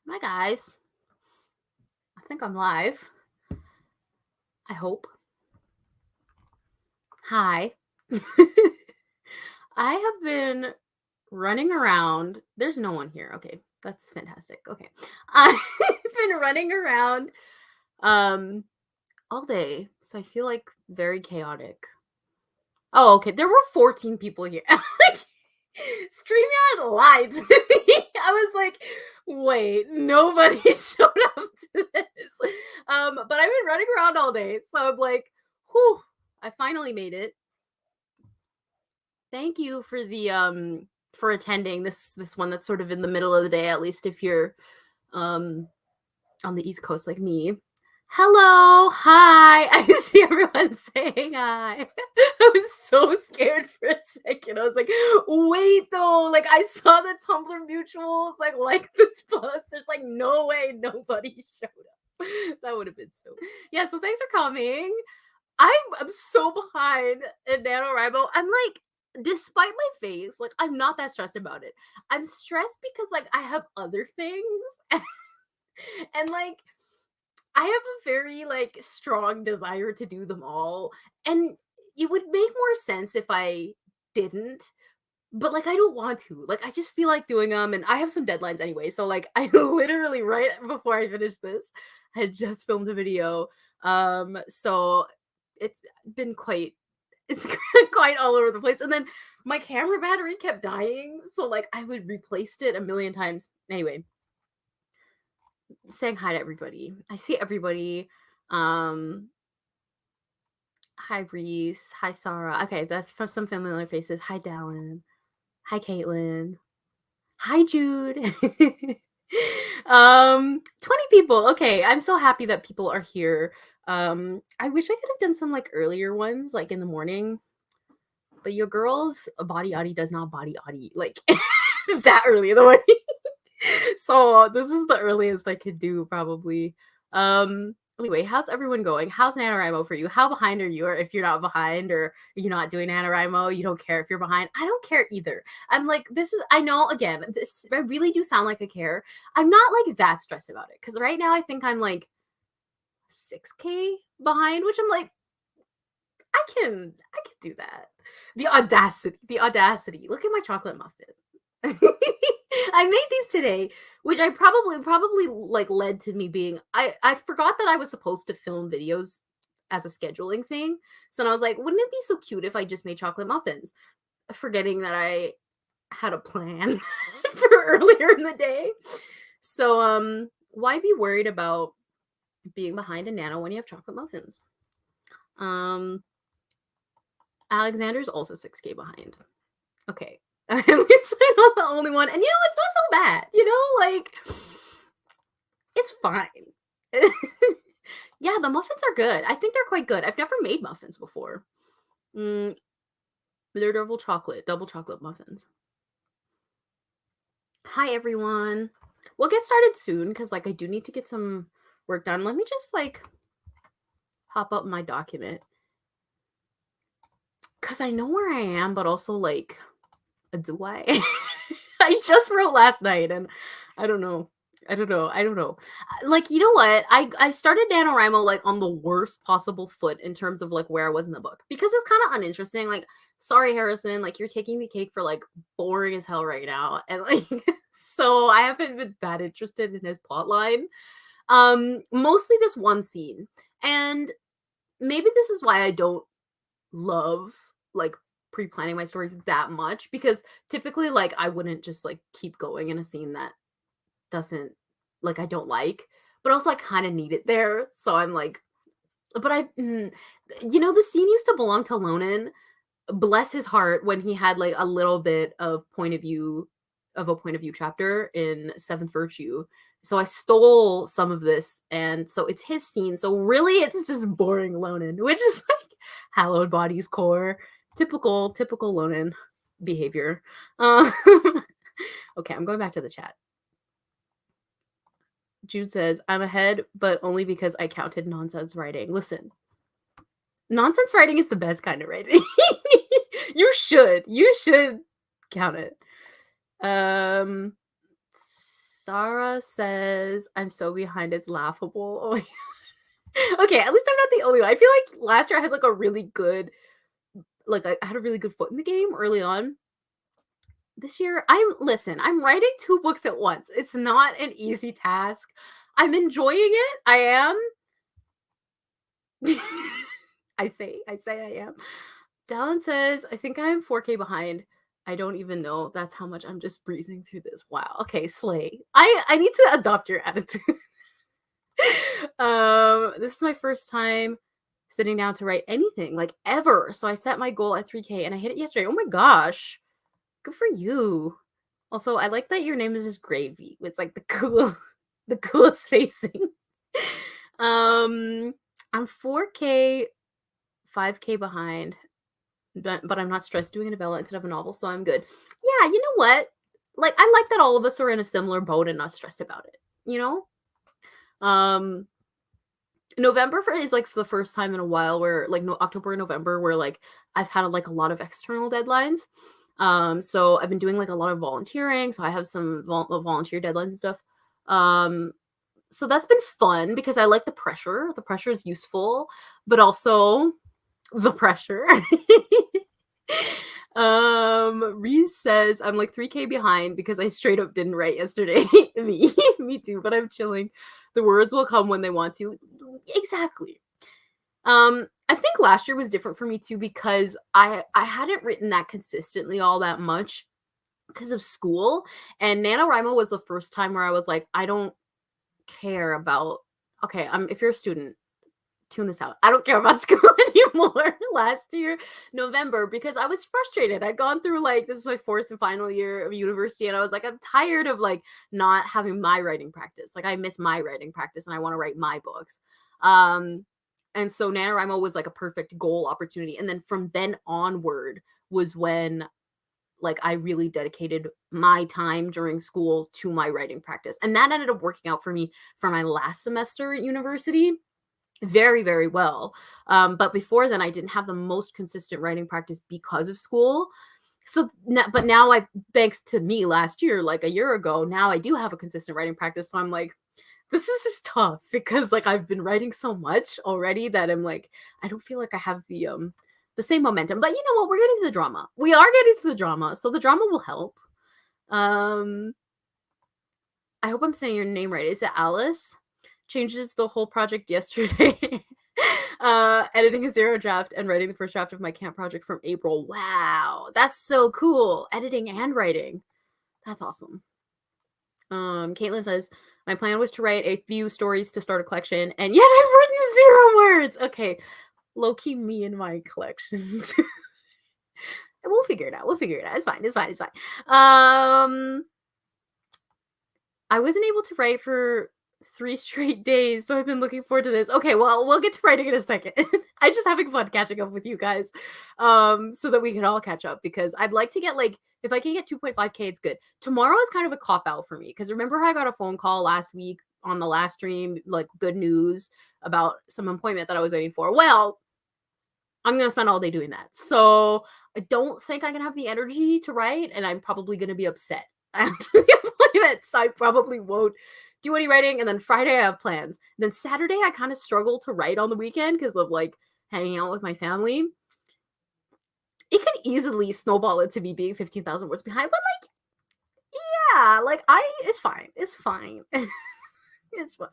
Hi guys. I think I'm live. I hope. Hi. I have been running around. There's no one here. Okay. That's fantastic. Okay. I've been running around um all day. So I feel like very chaotic. Oh, okay. There were 14 people here. Like, StreamYard lied to me. I was like, wait, nobody showed up to this. But I've been running around all day. So I'm like, whew, I finally made it. Thank you for attending this one that's sort of in the middle of the day, at least if you're um on the East Coast like me. Hello, hi. I see everyone saying hi. I was so scared for a second. I was like, wait though, like I saw the Tumblr mutuals like this post. There's like no way nobody showed up. That would have been so. Yeah, so thanks for coming. I'm so behind in NaNoWriMo. I'm like, despite my face, like I'm not that stressed about it. I'm stressed because like I have other things and like I have a very like strong desire to do them all. And it would make more sense if I didn't. But like I don't want to. Like I just feel like doing them and I have some deadlines anyway. So like I literally right before I finished this had just filmed a video. So it's been quite it's quite all over the place. And then my camera battery kept dying. So like I would replaced it a million times. Anyway, saying hi to everybody. I see everybody. Um, Hi Reese. Hi Sarah. Okay, that's for some familiar faces. Hi Dallin. Hi Caitlin. Hi Jude. 20 people. Okay, I'm so happy that people are here. I wish I could have done some like earlier ones, like in the morning. But your girl's body oddy does not body oddy like that early in the morning. So this is the earliest I could do probably. Anyway, how's everyone going? How's NaNoWriMo for you? How behind are you? Or if you're not behind or you're not doing NaNoWriMo, you don't care if you're behind. I don't care either. I'm like, this is I know again, this I really do sound like I care. I'm not like that stressed about it. Cause right now I think I'm like 6K behind, which I'm like, I can do that. The audacity, the audacity. Look at my chocolate muffin. I made these today, which I probably like led to me being I forgot that I was supposed to film videos as a scheduling thing. So then I was like, wouldn't it be so cute if I just made chocolate muffins? Forgetting that I had a plan for earlier in the day. So why be worried about being behind a nano when you have chocolate muffins? Um Alexander's also 6K behind. Okay. At least I'm not the only one. And it's not so bad. Like it's fine. Yeah, the muffins are good. I think they're quite good. I've never made muffins before. Mm, they're double chocolate muffins. Hi everyone. We'll get started soon because like I do need to get some work done. Let me just like pop up my document. Cause I know where I am, but also like do I? I just wrote last night and I don't know. I don't know. Like, you know what? I started NaNoWriMo like on the worst possible foot in terms of like where I was in the book because it's kind of uninteresting. Like, sorry, Harrison, like you're taking the cake for like boring as hell right now. And like so I haven't been that interested in his plot line. Mostly this one scene. And maybe this is why I don't love like pre-planning my stories that much because typically like I wouldn't just like keep going in a scene that doesn't like I don't like, but also I kind of need it there. So I'm like, but the scene used to belong to Lonan. Bless his heart when he had like a little bit of a point of view chapter in Seventh Virtue. So I stole some of this, and so it's his scene. So really, it's just boring Lonan, which is like hallowed bodies core, typical Lonan behavior. Okay, I'm going back to the chat. Jude says, I'm ahead, but only because I counted nonsense writing. Listen, nonsense writing is the best kind of writing. You should count it. Um, Sarah says, I'm so behind, it's laughable. Oh my okay, at least I'm not the only one. I feel like last year I had like a really good, like I had a really good foot in the game early on. This year, I'm writing 2 books at once. It's not an easy task. I'm enjoying it. I am. I say I am. Dallin says, I think I'm 4K behind. I don't even know. That's how much I'm just breezing through this. Wow. Okay, slay. I need to adopt your attitude. This is my first time sitting down to write anything, like ever. So I set my goal at 3K and I hit it yesterday. Oh my gosh. Good for you. Also, I like that your name is just Gravy with like the coolest facing. I'm 4K, 5K behind, but I'm not stressed doing a novella instead of a novel, so I'm good. Yeah, you know what? Like I like that all of us are in a similar boat and not stressed about it, you know? Um November is like the first time in a while where like no October and November where like I've had like a lot of external deadlines. So I've been doing like a lot of volunteering. So I have some volunteer deadlines and stuff. So that's been fun because I like the pressure. The pressure is useful, but also the pressure. Reese says I'm like 3K behind because I straight up didn't write yesterday. Me too, but I'm chilling. The words will come when they want to. Exactly. I think last year was different for me too because I hadn't written that consistently all that much because of school. And NaNoWriMo was the first time where I was like, I don't care about okay, if you're a student, tune this out. I don't care about school anymore last year, November, because I was frustrated. I'd gone through like this is my 4th and final year of university, and I was like, I'm tired of like not having my writing practice. Like I miss my writing practice and I want to write my books. And so NaNoWriMo was like a perfect goal opportunity. And then from then onward was when like I really dedicated my time during school to my writing practice. And that ended up working out for me for my last semester at university very, very well. But before then, I didn't have the most consistent writing practice because of school. So, but now thanks to me last year, like a year ago, now I do have a consistent writing practice. So I'm like, this is just tough because like I've been writing so much already that I'm like, I don't feel like I have the same momentum. But you know what? We're getting to the drama. We are getting to the drama, so the drama will help. I hope I'm saying your name right. Is it Alice? Changes the whole project yesterday. Editing a 0 draft and writing the first draft of my camp project from April. Wow, that's so cool. Editing and writing. That's awesome. Caitlin says, my plan was to write a few stories to start a collection, and yet I've written 0 words. Okay, low-key me and my collection. We'll figure it out. It's fine. I wasn't able to write for 3 straight days, so I've been looking forward to this. Okay, well, we'll get to writing in a second. I'm just having fun catching up with you guys, so that we can all catch up because I'd like to get like if I can get 2.5K, it's good. Tomorrow is kind of a cop out for me because remember I got a phone call last week on the last stream, like good news about some appointment that I was waiting for. Well, I'm gonna spend all day doing that, so I don't think I can have the energy to write, and I'm probably gonna be upset after the appointment, so I probably won't do any writing. And then Friday I have plans. And then Saturday I kind of struggle to write on the weekend because of like hanging out with my family. It could easily snowball into me being 15,000 words behind, but like, yeah, like it's fine. It's fine. It's fine.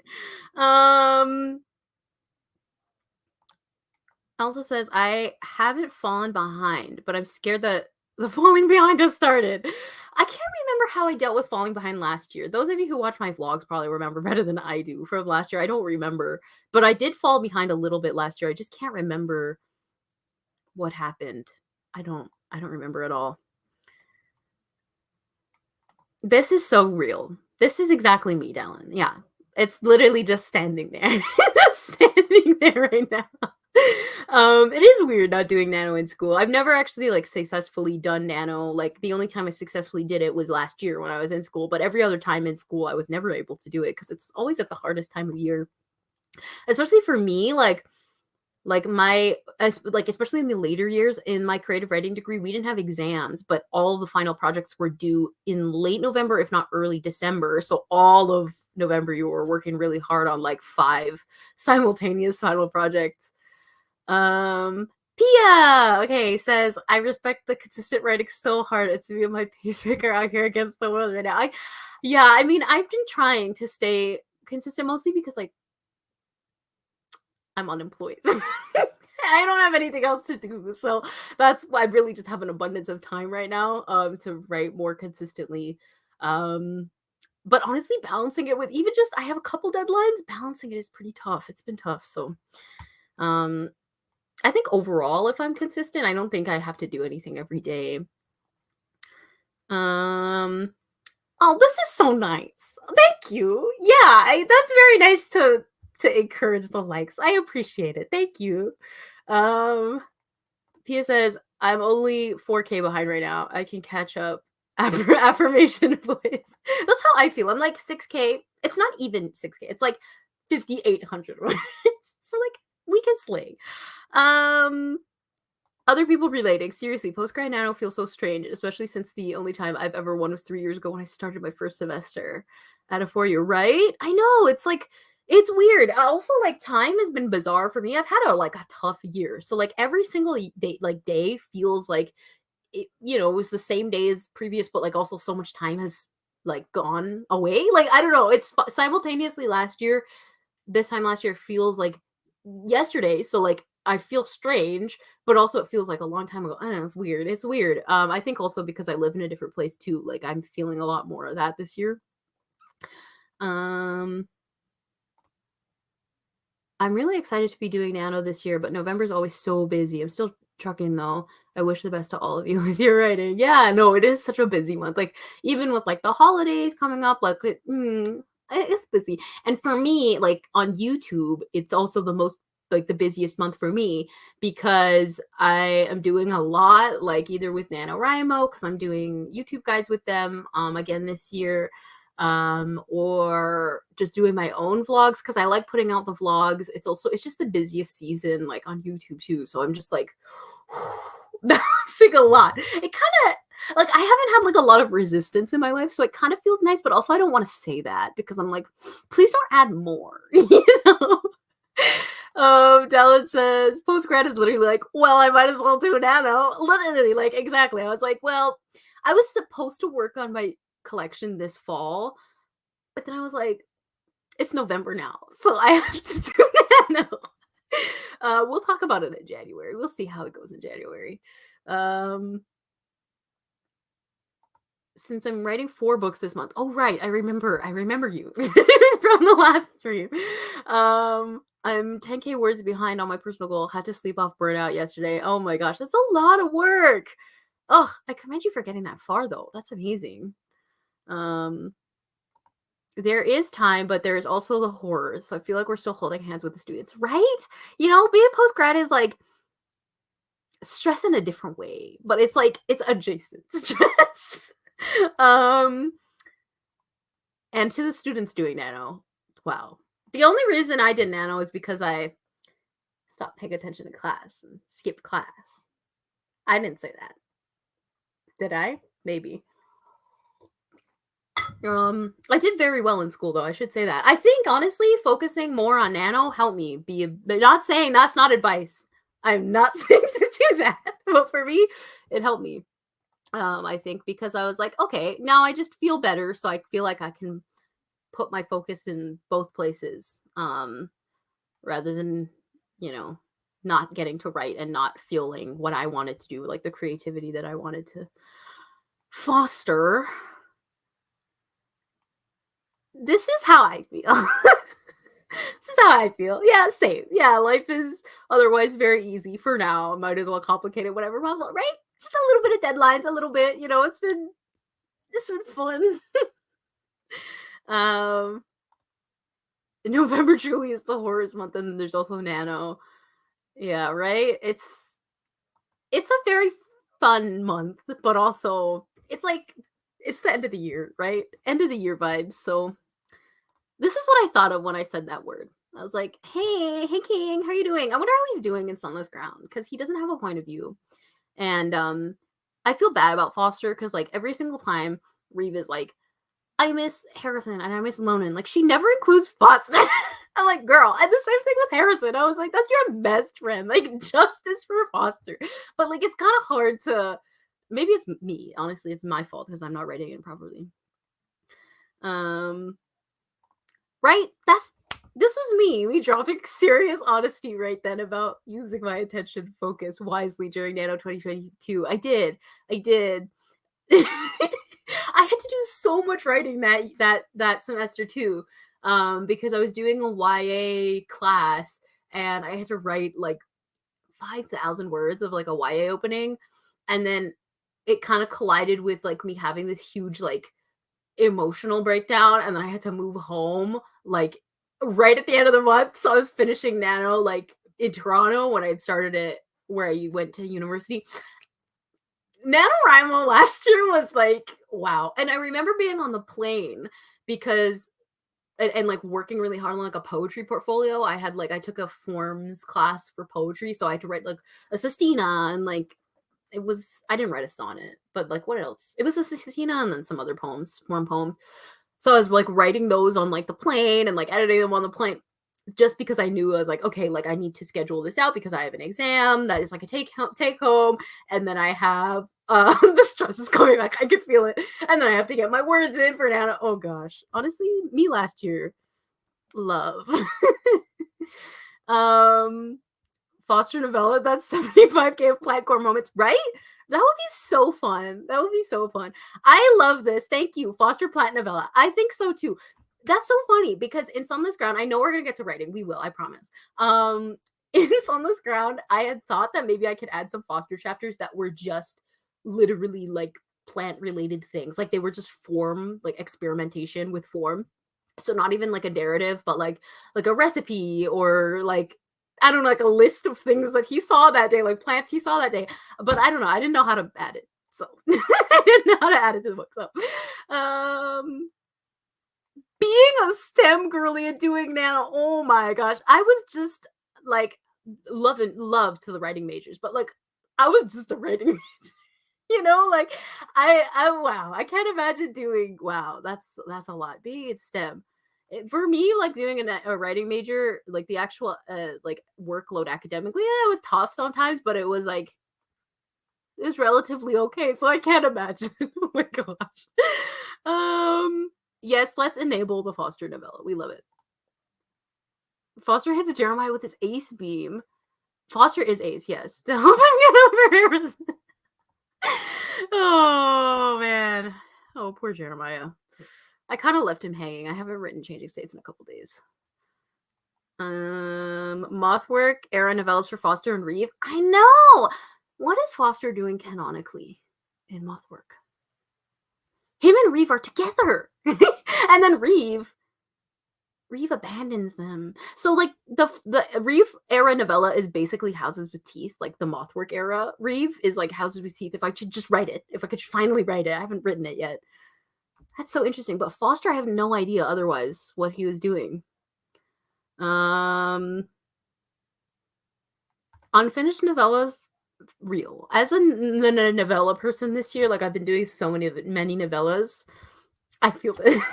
Elsa says, I haven't fallen behind, but I'm scared that the falling behind has started. I can't remember how I dealt with falling behind last year. Those of you who watch my vlogs probably remember better than I do from last year. I don't remember, but I did fall behind a little bit last year. I just can't remember what happened. I don't remember at all. This is so real. This is exactly me, Dallin. Yeah. It's literally just standing there. Just standing there right now. It is weird not doing nano in school. I've never actually like successfully done nano. Like the only time I successfully did it was last year when I was in school, but every other time in school I was never able to do it because it's always at the hardest time of year. Especially for me, like Like especially in the later years in my creative writing degree, we didn't have exams, but all the final projects were due in late November, if not early December. So all of November, you were working really hard on like 5 simultaneous final projects. Pia, okay, says, I respect the consistent writing so hard. It's me and my pacemaker out here against the world right now. I mean, I've been trying to stay consistent mostly because like I'm unemployed. I don't have anything else to do. So that's why I really just have an abundance of time right now to write more consistently. But honestly, balancing it with even just I have a couple deadlines, balancing it is pretty tough. It's been tough. So um I think overall, if I'm consistent, I don't think I have to do anything every day. Oh, this is so nice. Thank you. Yeah, that's very nice to encourage the likes. I appreciate it. Thank you. Pia says, I'm only 4K behind right now. I can catch up. Affirmation, please. That's how I feel. I'm like 6K. It's not even 6K. It's like 5,800 words. So like we can slay. Other people relating. Seriously, postgrad nano feels so strange, especially since the only time I've ever won was 3 years ago when I started my first semester at a 4-year, right? I know, it's like, it's weird. Also, like, time has been bizarre for me. I've had a tough year. So, like, every single day feels like, it was the same day as previous, but, like, also so much time has, like, gone away. Like, I don't know. It's simultaneously this time last year feels like yesterday. So, like, I feel strange, but also it feels like a long time ago. I don't know, it's weird. It's weird. I think also because I live in a different place too. Like I'm feeling a lot more of that this year. I'm really excited to be doing Nano this year, but November's always so busy. I'm still trucking though. I wish the best to all of you with your writing. Yeah, no, it is such a busy month. Like even with like the holidays coming up, like it's busy. And for me, like on YouTube, it's also the most like the busiest month for me because I am doing a lot, like either with NaNoWriMo, because I'm doing YouTube guides with them again this year, or just doing my own vlogs because I like putting out the vlogs. It's just the busiest season like on YouTube too. So I'm just like balancing a lot. It kind of like I haven't had like a lot of resistance in my life, so it kind of feels nice, but also I don't want to say that because I'm like, please don't add more, you know? Dallin says postgrad is literally like, well, I might as well do nano. Literally, like exactly. I was like, well, I was supposed to work on my collection this fall, but then I was like, it's November now, so I have to do nano. We'll talk about it in January. We'll see how it goes in January. Since I'm writing 4 books this month. Oh, right. I remember you from the last stream. I'm 10K words behind on my personal goal. Had to sleep off burnout yesterday. Oh my gosh, that's a lot of work. Oh, I commend you for getting that far though. That's amazing. There is time, but there's also the horror. So I feel like we're still holding hands with the students, right? Being a postgrad is like stress in a different way, but it's like it's adjacent stress. And to the students doing nano, wow. The only reason I did nano is because I stopped paying attention to class and skipped class. I didn't say that. Did I? Maybe. I did very well in school though, I should say that. I think honestly focusing more on nano helped me but not saying that's not advice. I'm not saying to do that. But for me, it helped me. I think because I was like, okay, now I just feel better, so I feel like I can put my focus in both places, rather than, not getting to write and not feeling what I wanted to do, like the creativity that I wanted to foster. This is how I feel. This is how I feel. Yeah, same. Yeah, life is otherwise very easy for now. Might as well complicate it whatever possible, right? Just a little bit of deadlines, a little bit. It's been fun. November truly is the horrors month, and then there's also nano. Yeah, right. It's a very fun month, but also it's like it's the end of the year, right? End of the year vibes. So this is what I thought of when I said that word. I was like, hey King, how are you doing? I wonder how he's doing in Sunless Ground, because he doesn't have a point of view. And I feel bad about Foster, because like every single time Reeve is like, I miss Harrison and I miss Lonan, like she never includes Foster. I'm like, girl, and the same thing with Harrison. I was like, that's your best friend, like justice for Foster. But like it's kind of hard to, maybe it's me, honestly, it's my fault because I'm not writing it properly. Right, this was me dropping serious honesty right then about using my attention focus wisely during Nano 2022. I did I had to do so much writing that semester too, because I was doing a YA class and I had to write like 5,000 words of like a YA opening, and then it kind of collided with like me having this huge like emotional breakdown, and then I had to move home like right at the end of the month. So I was finishing Nano like in Toronto when I had started it where I went to university. NaNoWriMo last year was like, wow. And I remember being on the plane because and like working really hard on like a poetry portfolio. I had like I took a forms class for poetry, so I had to write like a sestina, and like it was, I didn't write a sonnet, but like what else? It was a sestina and then some other poems, form poems. So I was like writing those on like the plane and like editing them on the plane, just because I knew I was like, okay, like I need to schedule this out because I have an exam that is like a take home, and then I have the stress is coming back. I can feel it, and then I have to get my words in for Nana. Oh gosh, honestly, me last year, love. Foster novella, that's 75K of Platform moments, right? That would be so fun. That would be so fun. I love this. Thank you, Foster Plat novella. I think so too. That's so funny because in Sunless Ground, I know we're gonna get to writing. We will, I promise. In Sunless Ground, I had thought that maybe I could add some Foster chapters that were just literally like plant related things. Like they were just form, like experimentation with form. So not even like a narrative, but like a recipe or like I don't know, like a list of things that he saw that day, like plants he saw that day. But I don't know. I didn't know how to add it. So I didn't know how to add it to the book. So being a STEM girly and doing now, oh my gosh. I was just like love to the writing majors, but like I was just a writing major. Like I wow, I can't imagine doing wow, that's a lot. Being in STEM. For me, like doing a writing major, like the actual like workload academically, yeah, it was tough sometimes, but it was like it was relatively okay. So I can't imagine. Oh my gosh. Yes, let's enable the Foster novella. We love it. Foster hits Jeremiah with his ace beam. Foster is ace, yes. To help him get over Harrison. Oh man. Oh, poor Jeremiah. I kind of left him hanging. I haven't written Changing States in a couple days. Mothwork, era novellas for Foster and Reeve. I know! What is Foster doing canonically in Mothwork? Him and Reeve are together! And then Reeve abandons them. So like the Reeve era novella is basically Houses with Teeth. Like the Mothwork era Reeve is like Houses with Teeth. If I could just write it, if I could finally write it, I haven't written it yet. That's so interesting. But Foster, I have no idea otherwise what he was doing. Unfinished novellas, real. As a novella person this year, like I've been doing so many novellas. I feel this.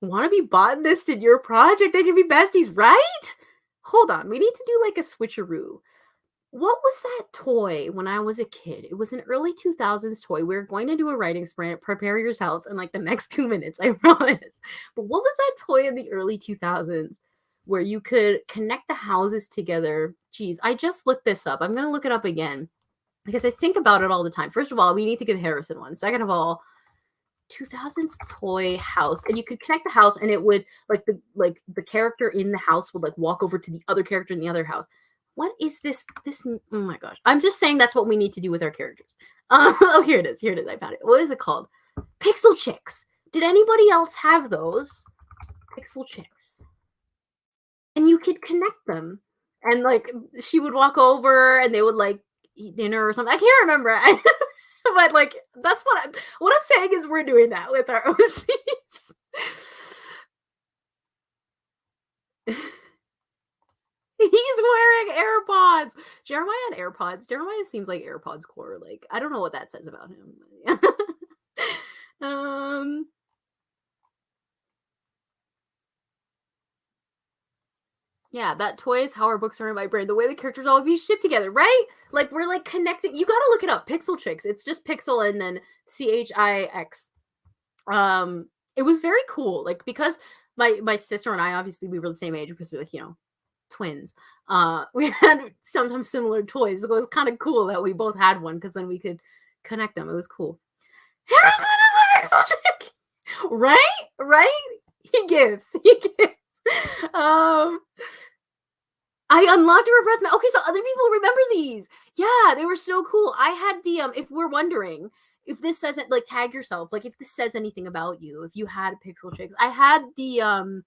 Want to be botanist in your project? They can be besties, right? Hold on, we need to do like a switcheroo. What was that toy when I was a kid? It was an early 2000s toy. We were going to do a writing sprint. Prepare yourselves in like the next 2 minutes, I promise. But what was that toy in the early 2000s where you could connect the houses together? Geez, I just looked this up. I'm going to look it up again because I think about it all the time. First of all, we need to give Harrison one. Second of all, 2000s toy house, and you could connect the house and it would like the character in the house would like walk over to the other character in the other house. What is this? Oh my gosh. I'm just saying that's what we need to do with our characters. Oh, here it is. I found it. What is it called? Pixel Chicks. Did anybody else have those? Pixel Chicks. And you could connect them. And like she would walk over and they would like eat dinner or something. I can't remember. But like that's what I'm saying is we're doing that with our OCs. He's wearing AirPods. Jeremiah and AirPods. Jeremiah seems like AirPods core. Like I don't know what that says about him. um Yeah, that toy is how our books are in my brain. The way the characters all be shipped together, right? Like we're like connecting. You gotta look it up. Pixel Chicks. It's just Pixel and then Chix. It was very cool. Like because my sister and I obviously we were the same age because we're like twins. We had sometimes similar toys. So it was kind of cool that we both had one because then we could connect them. It was cool. Harrison is a Pixel Chick, right? Right? He gives. He gives. Um, I unlocked a repressed okay, so other people remember these. Yeah, they were so cool. I had the if we're wondering if this says it, like tag yourself, like if this says anything about you, if you had Pixel Chicks. I had the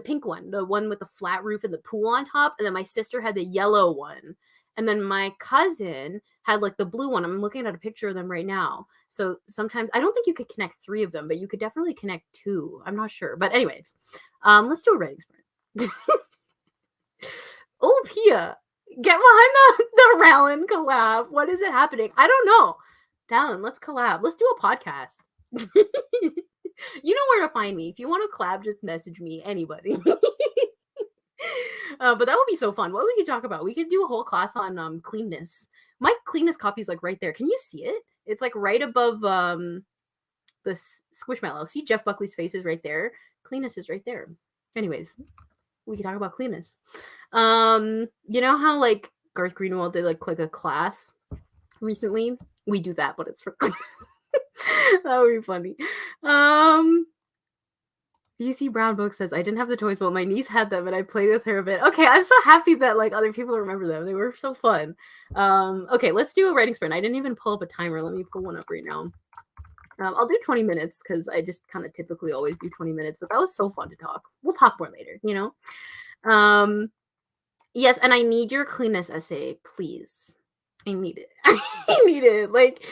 pink one, the one with the flat roof and the pool on top, and then my sister had the yellow one. And then my cousin had like the blue one. I'm looking at a picture of them right now. So sometimes I don't think you could connect 3 of them, but you could definitely connect 2. I'm not sure. But anyways, let's do a writing sprint. Oh, Pia, get behind the Rallin collab. What is it happening? I don't know. Dallin, let's collab. Let's do a podcast. You know where to find me. If you want to collab, just message me. Anybody. But that would be so fun. What we could talk about? We could do a whole class on cleanness. My cleanness copy is like right there. Can you see it? It's like right above the Squishmallow. See Jeff Buckley's face is right there. Cleanness is right there. Anyways, we could talk about cleanness. You know how like Garth Greenwald did like a class recently? We do that, but it's for that would be funny. BC Brown Book says I didn't have the toys, but my niece had them and I played with her a bit. Okay, I'm so happy that like other people remember them. They were so fun. Okay, let's do a writing sprint. I didn't even pull up a timer. Let me pull one up right now. I'll do 20 minutes because I just kind of typically always do 20 minutes, but that was so fun to talk. We'll talk more later, Yes, and I need your cleanness essay, please. I need it. I need it. Like,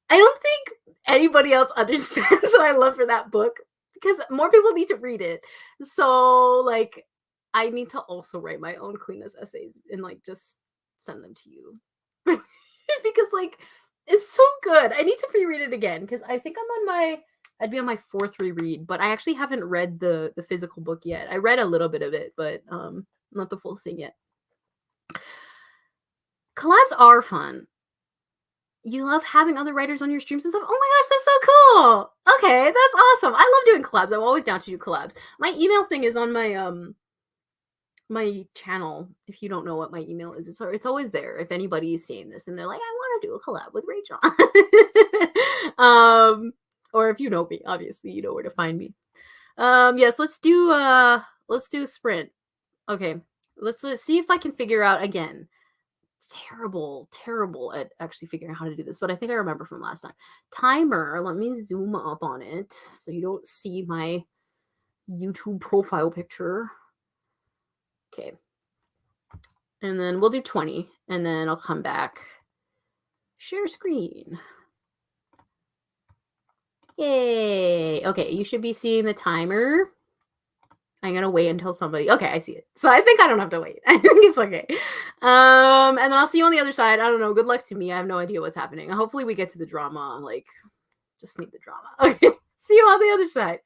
I don't think anybody else understands what I love for that book because more people need to read it. So, like, I need to also write my own cleanness essays and like just send them to you because like it's so good. I need to reread it again because I think I'd be on my 4th reread, but I actually haven't read the physical book yet. I read a little bit of it, but not the full thing yet. Collabs are fun. You love having other writers on your streams and stuff? Oh my gosh, that's so cool. Okay, that's awesome. I love doing collabs. I'm always down to do collabs. My email thing is on my channel. If you don't know what my email is, it's always there. If anybody is seeing this and they're like, I want to do a collab with Rachel. Or if you know me, obviously you know where to find me. Yes, let's do a sprint. Okay, let's see if I can figure out again. Terrible at actually figuring out how to do this, but I think I remember from last time. Timer, let me zoom up on it so you don't see my YouTube profile picture. Okay. And then we'll do 20, and then I'll come back. Share screen. Yay. Okay, you should be seeing the timer. I'm gonna wait until somebody. Okay, I see it. So I think I don't have to wait. I think it's okay. And then I'll see you on the other side. I don't know. Good luck to me. I have no idea what's happening. Hopefully we get to the drama. Like, just need the drama. Okay. See you on the other side.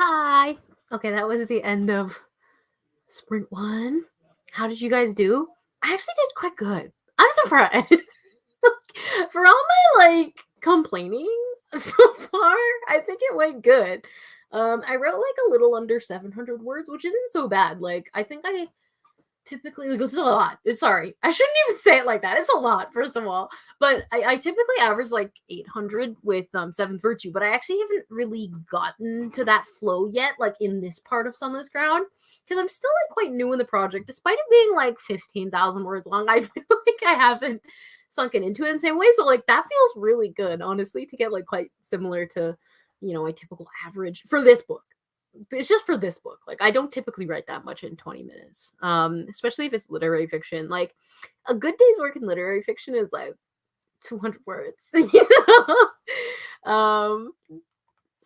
Hi. Okay, that was the end of sprint 1. How did you guys do? I actually did quite good. I'm surprised. For all my, like, complaining so far, I think it went good. I wrote, like, a little under 700 words, which isn't so bad. Like, I think I typically like it's a lot. Sorry, I shouldn't even say it like that. It's a lot, first of all. But I typically average like 800 with Seventh Virtue, but I actually haven't really gotten to that flow yet, like in this part of Sunless Ground, because I'm still like quite new in the project. Despite it being like 15,000 words long, I feel like I haven't sunken into it in the same way. So like that feels really good, honestly, to get like quite similar to a typical average for this book. It's just for this book. Like I don't typically write that much in 20 minutes. Especially if it's literary fiction. Like a good day's work in literary fiction is like 200 words. Um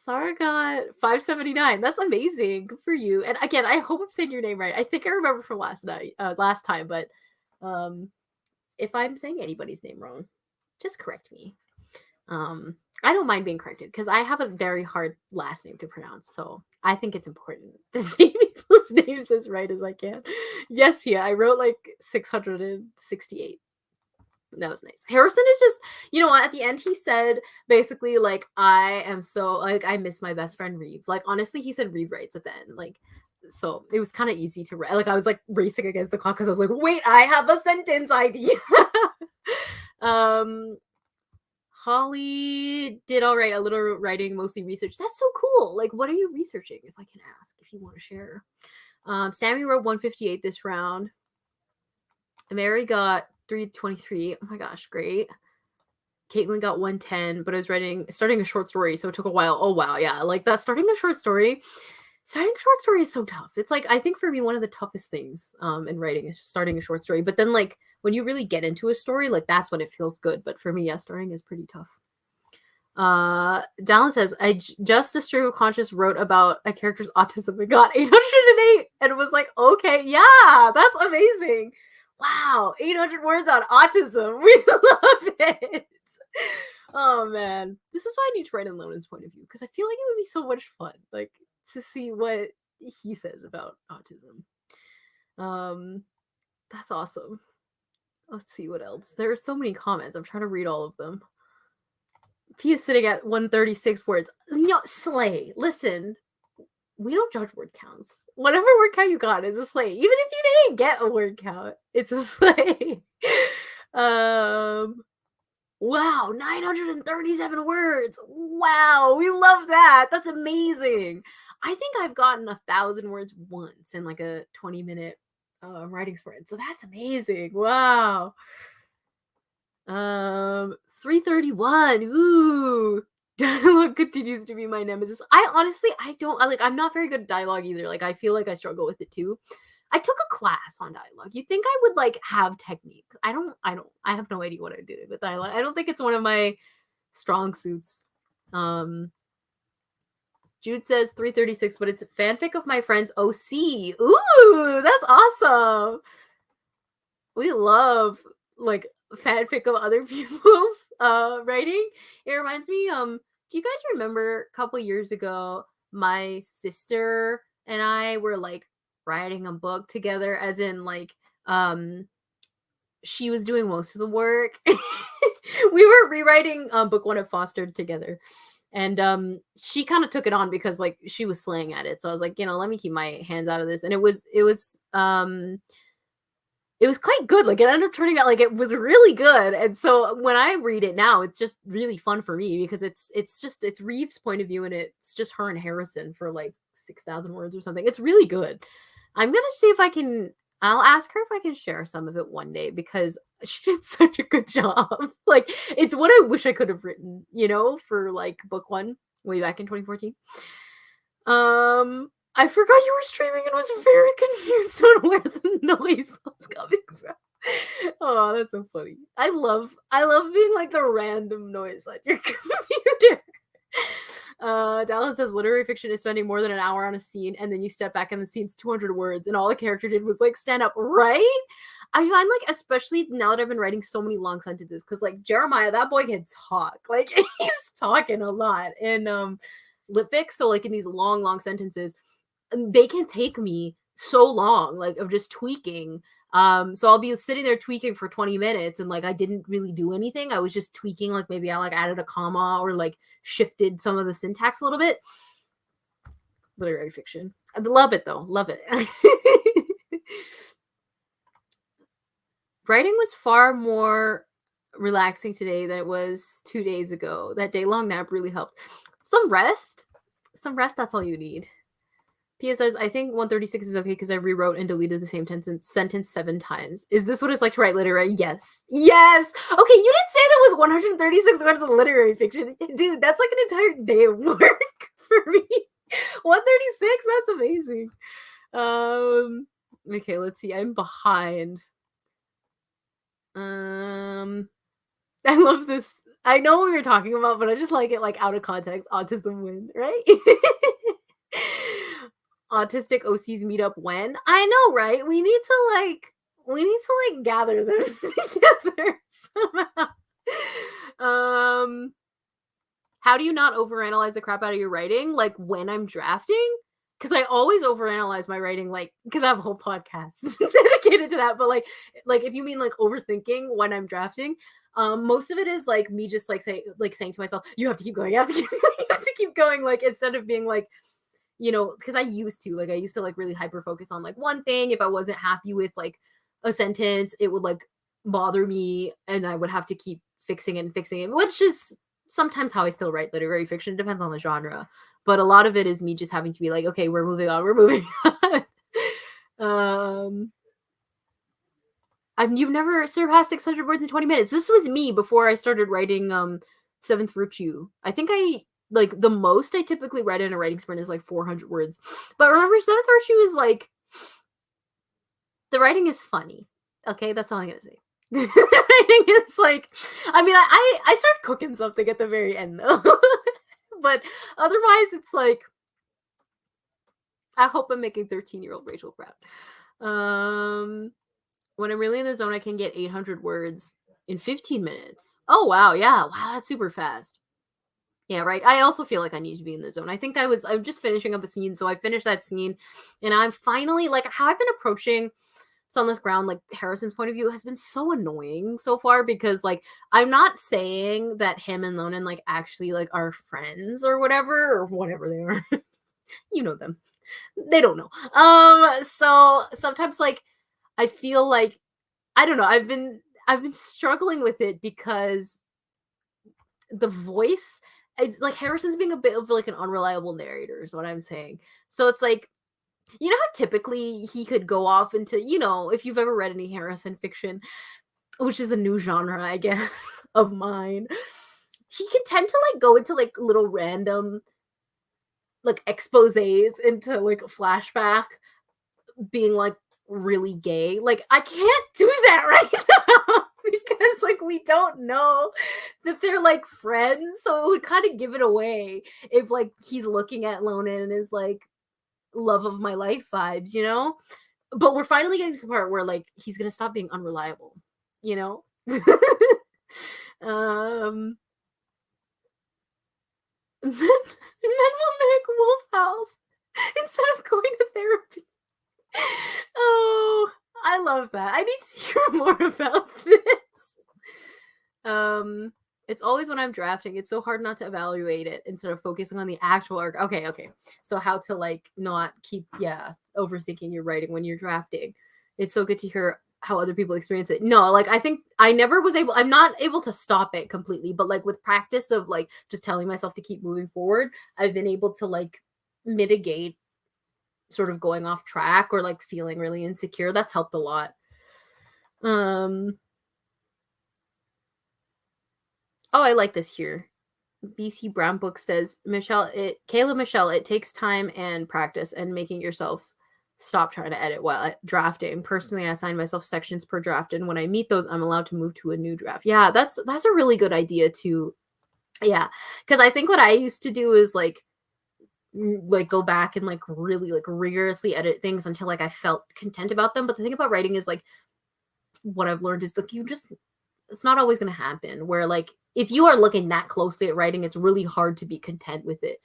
Sarah got 579. That's amazing. Good for you. And again, I hope I'm saying your name right. I think I remember from last time, but um if I'm saying anybody's name wrong, just correct me. I don't mind being corrected because I have a very hard last name to pronounce, so I think it's important to say people's names as right as I can. Yes, Pia, I wrote like 668. That was nice. Harrison is just, you know what? At the end, he said basically like, I am so like I miss my best friend Reeve. Like honestly, he said Reeve writes at the end. Like, so it was kind of easy to write. Like I was like racing against the clock because I was like, wait, I have a sentence idea. um Holly did all right, a little writing, mostly research. That's so cool. Like, what are you researching, if I can ask, if you want to share? Sammy wrote 158 this round. Mary got 323. Oh my gosh, great. Caitlin got 110, but I was starting a short story, so it took a while. Oh wow, yeah, like that. Starting a short story is so tough. It's like I think for me one of the toughest things in writing is starting a short story. But then like when you really get into a story, like that's when it feels good. But for me, yeah, starting is pretty tough. Dallin says, just a stream of conscious wrote about a character's autism and got 808 and was like, okay, yeah, that's amazing. Wow, 800 words on autism. We love it. Oh man, this is why I need to write in Lonan's point of view because I feel like it would be so much fun, like to see what he says about autism. That's awesome. Let's see what else. There are so many comments. I'm trying to read all of them. P is sitting at 136 words. Slay. Listen, we don't judge word counts. Whatever word count you got is a slay. Even if you didn't get a word count, it's a slay. Wow, 937 words. Wow, we love that. That's amazing. I think I've gotten 1,000 words once in like a 20-minute writing sprint. So that's amazing. Wow. 331. Ooh. Dialogue continues to be my nemesis. I'm not very good at dialogue either. Like I feel like I struggle with it too. I took a class on dialogue. You'd think I would like have techniques. I have no idea what I'm doing with dialogue. I don't think it's one of my strong suits. Jude says 336, but it's fanfic of my friend's OC. Ooh, that's awesome. We love like fanfic of other people's writing. It reminds me, do you guys remember a couple years ago my sister and I were like writing a book together, as in like she was doing most of the work. We were rewriting book 1 of Fostered together. And she kind of took it on because like she was slaying at it. So I was like, let me keep my hands out of this. And it was quite good. Like it ended up turning out like it was really good. And so when I read it now, it's just really fun for me because it's Reeve's point of view and it's just her and Harrison for like 6,000 words or something. It's really good. I'm gonna see if I'll ask her if I can share some of it one day because she did such a good job. Like it's what I wish I could have written, for like book 1 way back in 2014. I forgot you were streaming and was very confused on where the noise was coming from. Oh, that's so funny. I love being like the random noise on your computer. Dallas says literary fiction is spending more than an hour on a scene and then you step back and the scene's 200 words and all the character did was like stand up, right? I find like, especially now that I've been writing so many long sentences, because like Jeremiah, that boy can talk. Like he's talking a lot. And lifics. So like in these long sentences, they can take me so long, like of just tweaking. So I'll be sitting there tweaking for 20 minutes and like I didn't really do anything. I was just tweaking, like maybe I like added a comma or like shifted some of the syntax a little bit. Literary fiction. I love it though. Love it. Writing was far more relaxing today than it was 2 days ago. That day-long nap really helped. Some rest, that's all you need. Pia says, I think 136 is okay because I rewrote and deleted the same sentence 7 times. Is this what it's like to write literary? Yes. Yes! Okay, you didn't say that was 136 words of literary fiction. Dude, that's like an entire day of work for me. 136? That's amazing. Okay, let's see. I'm behind. I love this. I know what we were talking about, but I just like it like out of context. Autism win, right? Autistic OCs meet up when? I know, right? We need to like gather them together somehow. How do you not overanalyze the crap out of your writing? Like when I'm drafting? Because I always overanalyze my writing, like because I have a whole podcast dedicated to that. But like if you mean like overthinking when I'm drafting, most of it is like me just like saying to myself, you have to keep going, you have to keep going, like instead of being like, you know, because I used to like really hyper focus on like one thing. If I wasn't happy with like a sentence, it would like bother me, and I would have to keep fixing it, which is sometimes how I still write literary fiction. It depends on the genre, but a lot of it is me just having to be like, okay, we're moving on. You've never surpassed 600 words in 20 minutes. This was me before I started writing Seventh Virtue. I think like the most I typically write in a writing sprint is like 400 words. But remember, Seventh Virtue is like, the writing is funny. Okay, that's all I'm gonna say. The writing is like, I mean, I started cooking something at the very end though. But otherwise it's like, I hope I'm making 13-year-old Rachel proud. When I'm really in the zone, I can get 800 words in 15 minutes. Oh wow, yeah, wow, that's super fast. Yeah, right. I also feel like I need to be in the zone. I think I'm just finishing up a scene, so I finished that scene, and I'm finally like, how I've been approaching Sunless Ground, like Harrison's point of view has been so annoying so far, because like I'm not saying that him and Lonan like actually like are friends or whatever they are. You know them. They don't know. So sometimes like I feel like, I don't know, I've been struggling with it because the voice, it's like Harrison's being a bit of like an unreliable narrator is what I'm saying. So it's like, you know how typically he could go off into, you know, if you've ever read any Harrison fiction, which is a new genre, I guess, of mine, he can tend to like go into like little random like exposés into like flashback being like really gay. Like I can't do that right now because like we don't know that they're like friends, so it would kind of give it away if like he's looking at Lonan and is like love of my life vibes, you know? But we're finally getting to the part where like he's gonna stop being unreliable, you know? Men will make wolf howls instead of going to therapy. Oh, I love that. I need to hear more about this. It's always when I'm drafting, it's so hard not to evaluate it instead of focusing on the actual arc. Okay. So how to like not keep overthinking your writing when you're drafting. It's so good to hear how other people experience it. No, like I think I'm not able to stop it completely, but like with practice of like just telling myself to keep moving forward, I've been able to like mitigate sort of going off track or like feeling really insecure. That's helped a lot. Oh, I like this here. BC Brown Book says, Kayla Michelle, it takes time and practice and making yourself stop trying to edit while drafting. Personally, I assign myself sections per draft, and when I meet those, I'm allowed to move to a new draft. Yeah, that's a really good idea too. Yeah, because I think what I used to do is like go back and like really like rigorously edit things until like I felt content about them. But the thing about writing is like what I've learned is like it's not always going to happen where like if you are looking that closely at writing, it's really hard to be content with it.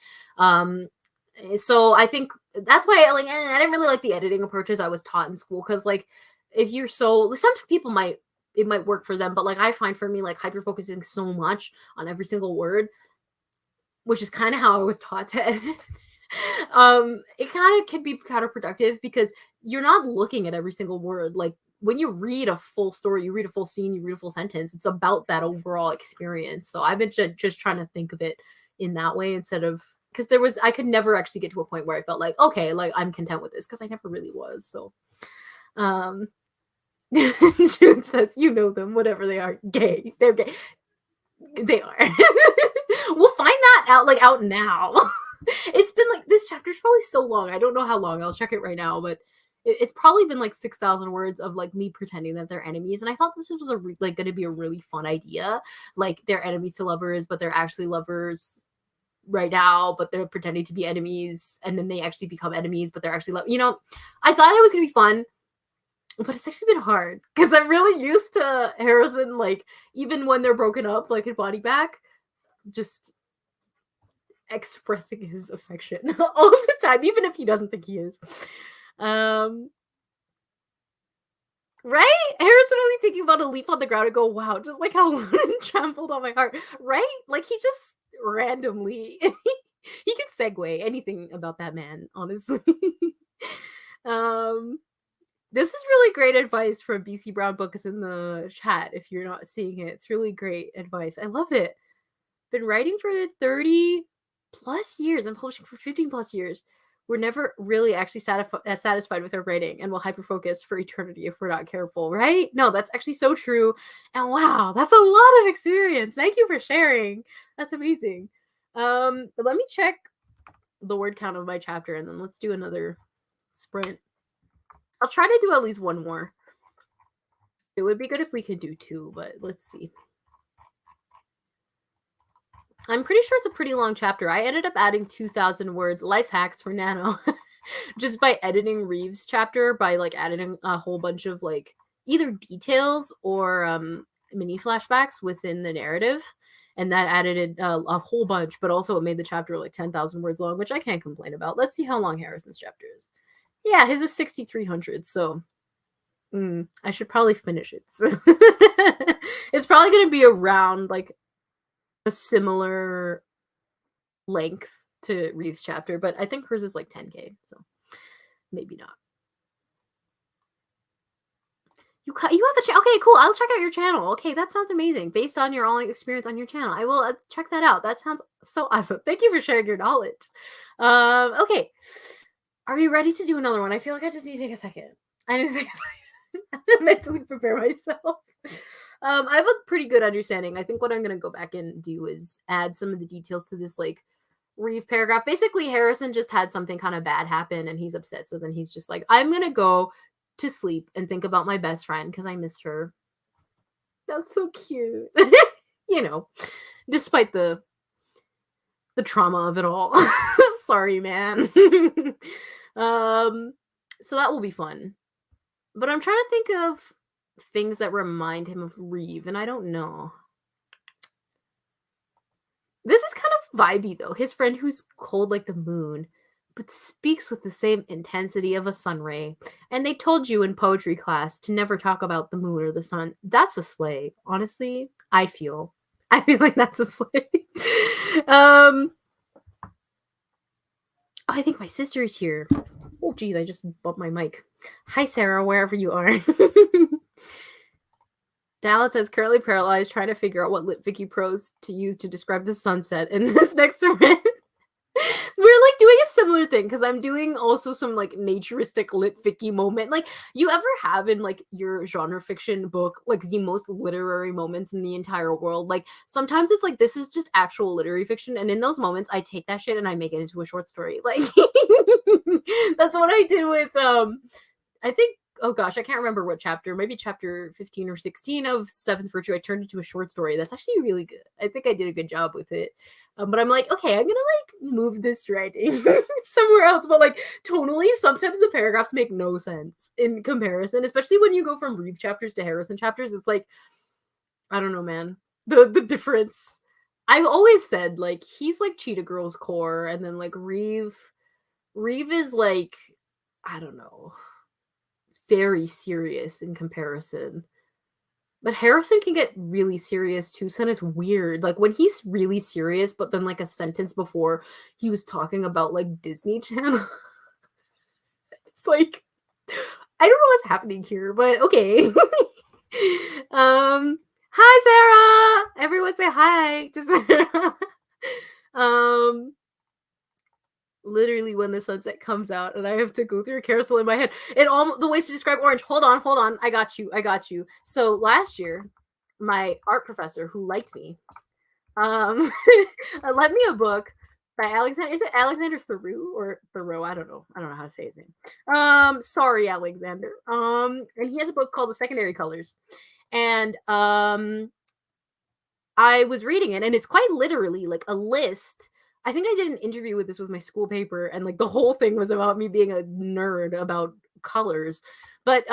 So I think that's why I didn't really like the editing approaches I was taught in school, because like if you're so, some people might, it might work for them, but like I find for me, like hyper focusing so much on every single word, which is kind of how I was taught to edit. It kind of can be counterproductive because you're not looking at every single word. Like when you read a full story, you read a full scene, you read a full sentence, it's about that overall experience. So I've been just trying to think of it in that way, instead of, because I could never actually get to a point where I felt like, okay, like I'm content with this, because I never really was. So um June says, you know them, whatever they are, gay. They're gay. They are. We'll find that out now. It's been like, this chapter's probably so long. I don't know how long. I'll check it right now, but it's probably been like 6,000 words of like me pretending that they're enemies. And I thought this was going to be a really fun idea. Like they're enemies to lovers, but they're actually lovers right now, but they're pretending to be enemies, and then they actually become enemies, but they're actually I thought it was going to be fun. But it's actually been hard because I'm really used to Harrison, like, even when they're broken up, like in Body Back, just expressing his affection all the time, even if he doesn't think he is. Right? Harrison only thinking about a leaf on the ground and go, wow, just like how Luna trampled on my heart. Right? Like he just randomly, he can segue anything about that man, honestly. This is really great advice from BC Brown Book is in the chat. If you're not seeing it, it's really great advice. I love it. Been writing for 30 plus years and publishing for 15 plus years. We're never really actually satisfied with our writing, and we'll hyperfocus for eternity if we're not careful, right? No, that's actually so true. And wow, that's a lot of experience. Thank you for sharing. That's amazing. But let me check the word count of my chapter, and then let's do another sprint. I'll try to do at least one more. It would be good if we could do 2, but let's see. I'm pretty sure it's a pretty long chapter. I ended up adding 2,000 words, life hacks for Nano, just by editing Reeves' chapter, by like adding a whole bunch of like either details or mini flashbacks within the narrative. And that added a whole bunch, but also it made the chapter like 10,000 words long, which I can't complain about. Let's see how long Harrison's chapter is. Yeah, his is 6,300, so I should probably finish it. So it's probably going to be around like a similar length to Reeves' chapter, but I think hers is like 10K, so maybe not. You have a channel? Okay, cool. I'll check out your channel. Okay, that sounds amazing. Based on your online experience on your channel, I will check that out. That sounds so awesome. Thank you for sharing your knowledge. Okay. Are we ready to do another one? I feel like I just need to take a second. I need to take a second. Mentally prepare myself. I have a pretty good understanding. I think what I'm going to go back and do is add some of the details to this, like, Reeve paragraph. Basically, Harrison just had something kind of bad happen, and he's upset. So then he's just like, I'm going to go to sleep and think about my best friend because I missed her. That's so cute. Despite the trauma of it all. Sorry, man. So that will be fun. But I'm trying to think of things that remind him of Reeve, and I don't know. This is kind of vibey, though. His friend who's cold like the moon, but speaks with the same intensity of a sun ray. And they told you in poetry class to never talk about the moon or the sun. That's a slay. Honestly, I feel like that's a slay. I think my sister is here. Oh, geez, I just bumped my mic. Hi, Sarah, wherever you are. Dallas says, currently paralyzed, trying to figure out what lit Vicky prose to use to describe the sunset in this next event. We're like doing a similar thing because I'm doing also some like naturistic lit Vicky moment. Like, you ever have in like your genre fiction book like the most literary moments in the entire world? Like sometimes it's like this is just actual literary fiction, and in those moments I take that shit and I make it into a short story. Like that's what I did with I think, oh gosh, I can't remember what chapter, maybe chapter 15 or 16 of Seventh Virtue. I turned into a short story. That's actually really good. I think I did a good job with it. But I'm like, okay, I'm gonna like move this writing somewhere else. But like tonally, sometimes the paragraphs make no sense in comparison, especially when you go from Reeve chapters to Harrison chapters. It's like, I don't know, man. the difference. I've always said like he's like Cheetah Girl's core, and then like Reeve is like, I don't know, very serious in comparison. But Harrison can get really serious too, so it's weird. Like when he's really serious, but then like a sentence before he was talking about like Disney Channel. It's like I don't know what's happening here, but okay. Hi Sarah. Everyone say hi to Sarah. um Literally when the sunset comes out and I have to go through a carousel in my head. And all the ways to describe orange. Hold on. I got you. So last year, my art professor who liked me, lent me a book by Alexander. Is it Alexander Theroux or Thoreau? I don't know. I don't know how to say his name. Sorry, Alexander. And he has a book called The Secondary Colors. And I was reading it, and it's quite literally like a list. I think I did an interview with this with my school paper, and like the whole thing was about me being a nerd about colors. But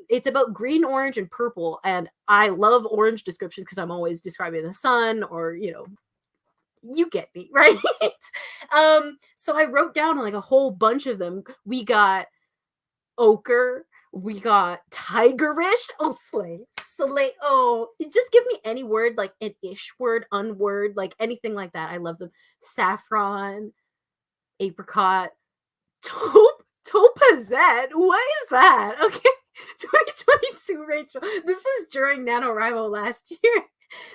it's about green, orange, and purple. And I love orange descriptions because I'm always describing the sun, or you get me, right? So I wrote down like a whole bunch of them. We got ochre, we got tigerish. Oh, slay. Oh, just give me any word, like an ish word, unword, like anything like that. I love them. Saffron, apricot, topazette. What is that? Okay. 2022, Rachel. This was during NaNoWriMo last year.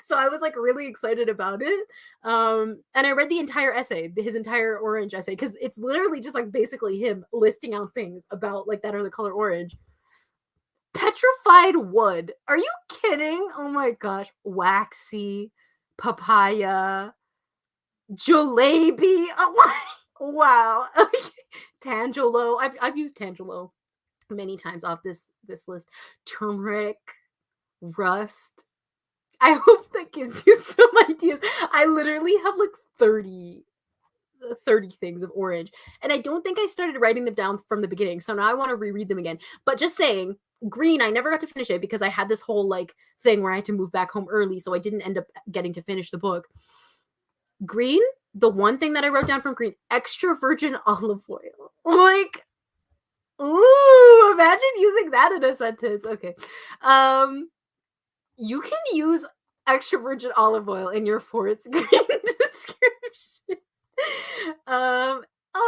So I was like really excited about it. And I read the entire essay, his entire orange essay, because it's literally just like basically him listing out things about like that are the color orange. Petrified wood. Are you kidding? Oh my gosh. Waxy, papaya, jalebi. Oh, wow. Tangelo. I've used Tangelo many times off this list. Turmeric, rust. I hope that gives you some ideas. I literally have like 30 things of orange, and I don't think I started writing them down from the beginning, so now I want to reread them again. But just saying, green, I never got to finish it because I had this whole like thing where I had to move back home early, so I didn't end up getting to finish the book. Green, the one thing that I wrote down from green, extra virgin olive oil. Like, ooh, imagine using that in a sentence. Okay. You can use extra virgin olive oil in your fourth grade description. Oh,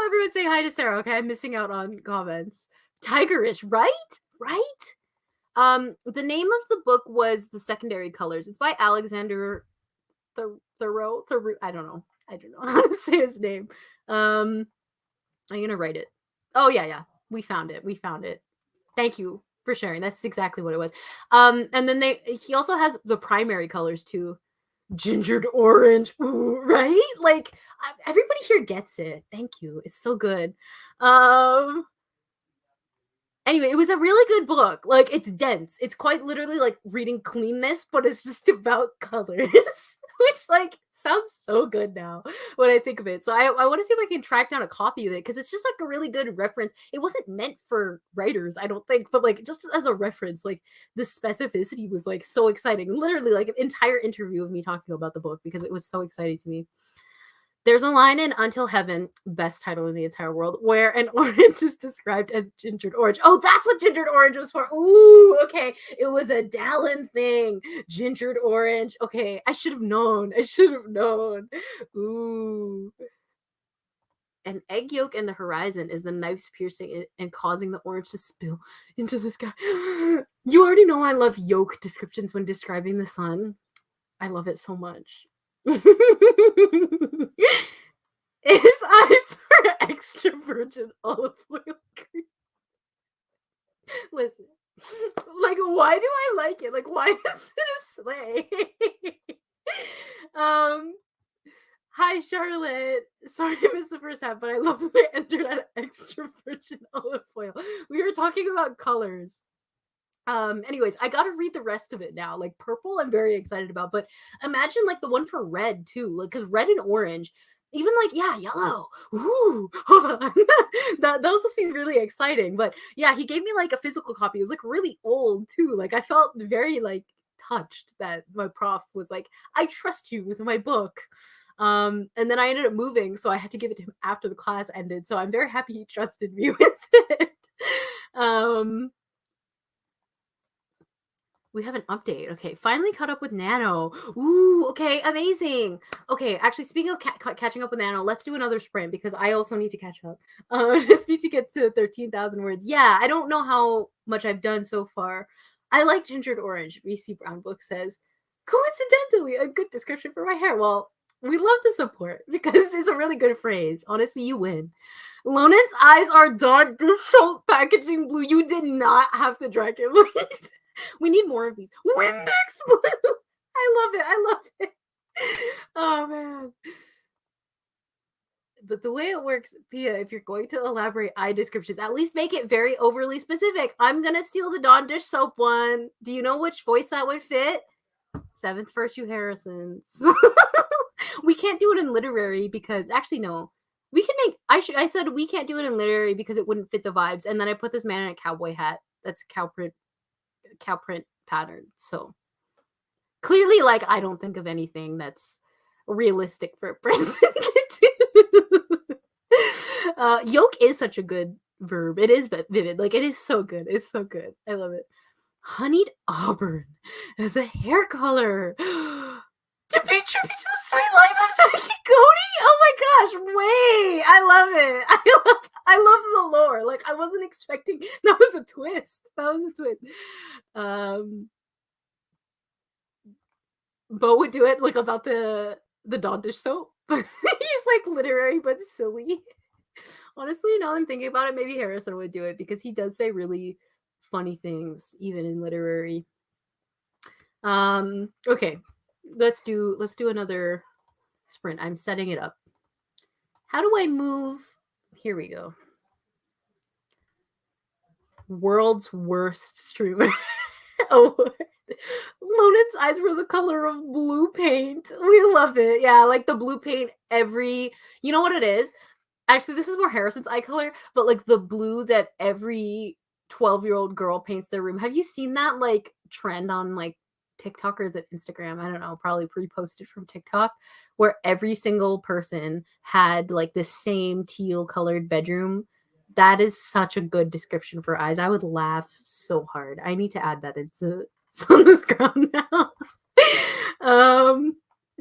everyone say hi to Sarah. Okay, I'm missing out on comments. Tigerish, right? The name of the book was The Secondary Colors. It's by Alexander Thoreau. I don't know how to say his name. I'm gonna write it. Oh yeah. We found it. Thank you for sharing. That's exactly what it was. And then he also has the primary colors too. Gingered orange. Ooh, right? Like everybody here gets it. Thank you. It's so good. Anyway, it was a really good book. Like it's dense. It's quite literally like reading Cleanness, but it's just about colors. Which like sounds so good now when I think of it. So I want to see if I can track down a copy of it because it's just like a really good reference. It wasn't meant for writers, I don't think, but like just as a reference, like the specificity was like so exciting. Literally like an entire interview of me talking about the book because it was so exciting to me. There's a line in Until Heaven, best title in the entire world, where an orange is described as gingered orange. Oh, that's what gingered orange was for. Ooh, okay. It was a Dallin thing. Gingered orange. Okay, I should have known. Ooh. An egg yolk in the horizon is the knife's piercing it and causing the orange to spill into the sky. You already know I love yolk descriptions when describing the sun. I love it so much. His eyes are extra virgin olive oil cream. Listen, like, why do I like it? Like, why is it a sleigh? Hi, Charlotte. Sorry I missed the first half, but I love that I entered at extra virgin olive oil. We were talking about colors. Anyways, I gotta read the rest of it now. Like purple, I'm very excited about, but imagine like the one for red too, like because red and orange, even like yellow. Ooh, hold on, that was supposed to be really exciting. But yeah, he gave me like a physical copy. It was like really old too. Like I felt very like touched that my prof was like, I trust you with my book. And then I ended up moving, so I had to give it to him after the class ended. So I'm very happy he trusted me with it. Um, we have an update. Okay, finally caught up with Nano. Ooh, okay, amazing. Okay, actually, speaking of catching up with Nano, let's do another sprint because I also need to catch up. I just need to get to 13,000 words. Yeah, I don't know how much I've done so far. I like Gingered Orange. BC Brown Book says, coincidentally, a good description for my hair. Well, we love the support because it's a really good phrase. Honestly, you win. Lonen's eyes are dark salt packaging blue. You did not have to drag it. We need more of these. Windex blue. I love it. I love it. Oh man. But the way it works, Pia, if you're going to elaborate eye descriptions, at least make it very overly specific. I'm gonna steal the Dawn Dish soap one. Do you know which voice that would fit? Seventh Virtue Harrison's. We can't do it in literary because actually no. We can make I said we can't do it in literary because it wouldn't fit the vibes. And then I put this man in a cowboy hat. That's cow print pattern. So clearly, like, I don't think of anything that's realistic for a person to do. Yoke is such a good verb. It is vivid. Like, it is so good. It's so good. I love it. Honeyed auburn as a hair color. To pay tribute to the sweet life of Saki Cody? Oh my gosh, wait. I love it. I love the lore. Like, I wasn't expecting that was a twist. Bo would do it like about the Dawn Dish soap. He's like literary but silly. Honestly, now I'm thinking about it, maybe Harrison would do it because he does say really funny things even in literary. Okay. Let's do another sprint. I'm setting it up. How do I move? Here we go. World's worst streamer. Oh, Lonen's eyes were the color of blue paint. We love it. Yeah, like the blue paint you know what it is? Actually, this is more Harrison's eye color, but like the blue that every 12-year-old girl paints their room. Have you seen that like trend on like TikTok or is it Instagram? I don't know, probably pre-posted from TikTok, where every single person had like the same teal colored bedroom. That is such a good description for eyes. I would laugh so hard. I need to add that into it's on this ground now.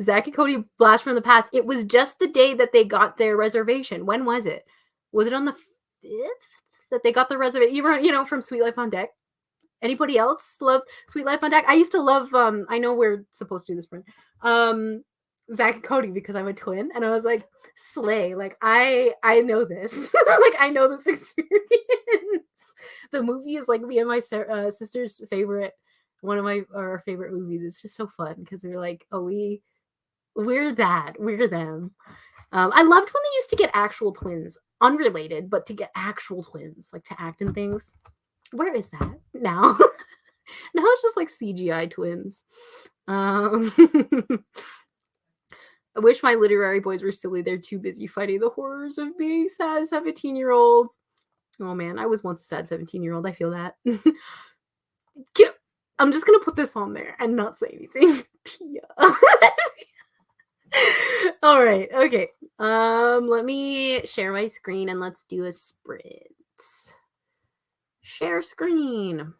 Zach and Cody blast from the past. It was just the day that they got their reservation. When was it? Was it on the 5th that they got the reservation? You know, from Sweet Life on Deck. Anybody else love Sweet Life on Deck? I used to love. I know we're supposed to do this one. Zach and Cody because I'm a twin, and I was like, slay. Like I know this. Like I know this experience. The movie is like me and my sister's favorite. One of our favorite movies. It's just so fun because they're like, oh, we're that. We're them. I loved when they used to get actual twins, unrelated, but to get actual twins, like to act in things. Where is that now? Now it's just like CGI twins. I wish my literary boys were silly. They're too busy fighting the horrors of being sad 17-year-olds. Oh man, I was once a sad 17-year-old. I feel that. I'm just gonna put this on there and not say anything. Pia. All right, okay. Let me share my screen and let's do a sprint. Share screen.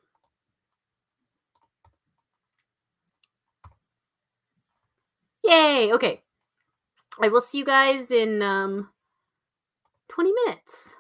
Yay, okay. I will see you guys in 20 minutes.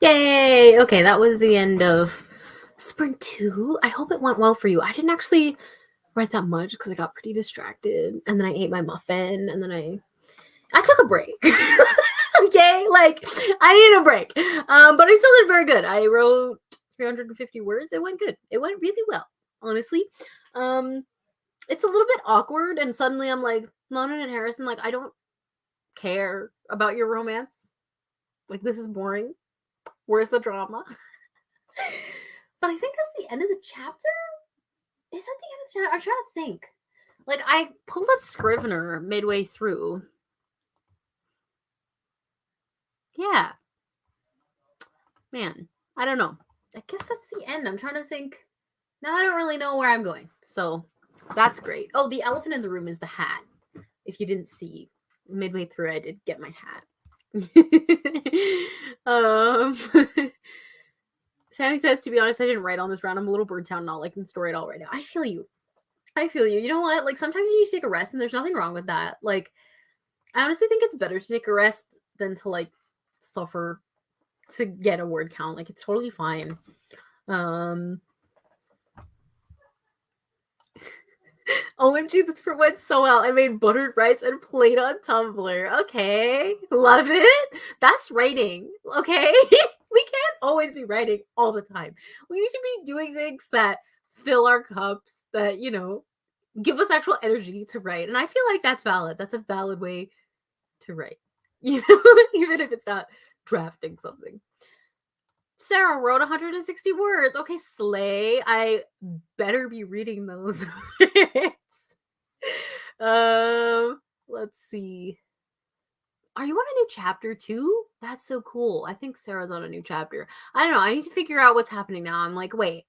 Yay! Okay, that was the end of sprint 2. I hope it went well for you. I didn't actually write that much because I got pretty distracted, and then I ate my muffin, and then I took a break. Okay, like I needed a break, but I still did very good. I wrote 350 words. It went good. It went really well, honestly. It's a little bit awkward, and suddenly I'm like, London and Harrison, like I don't care about your romance. Like this is boring. Where's the drama? But I think that's the end of the chapter. Is that the end of the chapter? I'm trying to think. Like I pulled up Scrivener midway through. Yeah. Man, I don't know. I guess that's the end. I'm trying to think. Now I don't really know where I'm going. So that's great. Oh, the elephant in the room is the hat. If you didn't see, midway through I did get my hat. Sammy says, to be honest, I didn't write on this round. I'm a little burnt out, not liking the story at all right now. I feel you. I feel you. You know what? Like sometimes you need to take a rest, and there's nothing wrong with that. Like I honestly think it's better to take a rest than to like suffer to get a word count. Like it's totally fine. OMG, this fruit went so well. I made buttered rice and played on Tumblr. Okay. Love it. That's writing. Okay. We can't always be writing all the time. We need to be doing things that fill our cups, that, you know, give us actual energy to write. And I feel like that's valid. That's a valid way to write. You know, even if it's not drafting something. Sarah wrote 160 words. Okay, slay. I better be reading those. Let's see. Are you on a new chapter too? That's so cool. I think Sarah's on a new chapter. I don't know. I need to figure out what's happening now. I'm like, wait.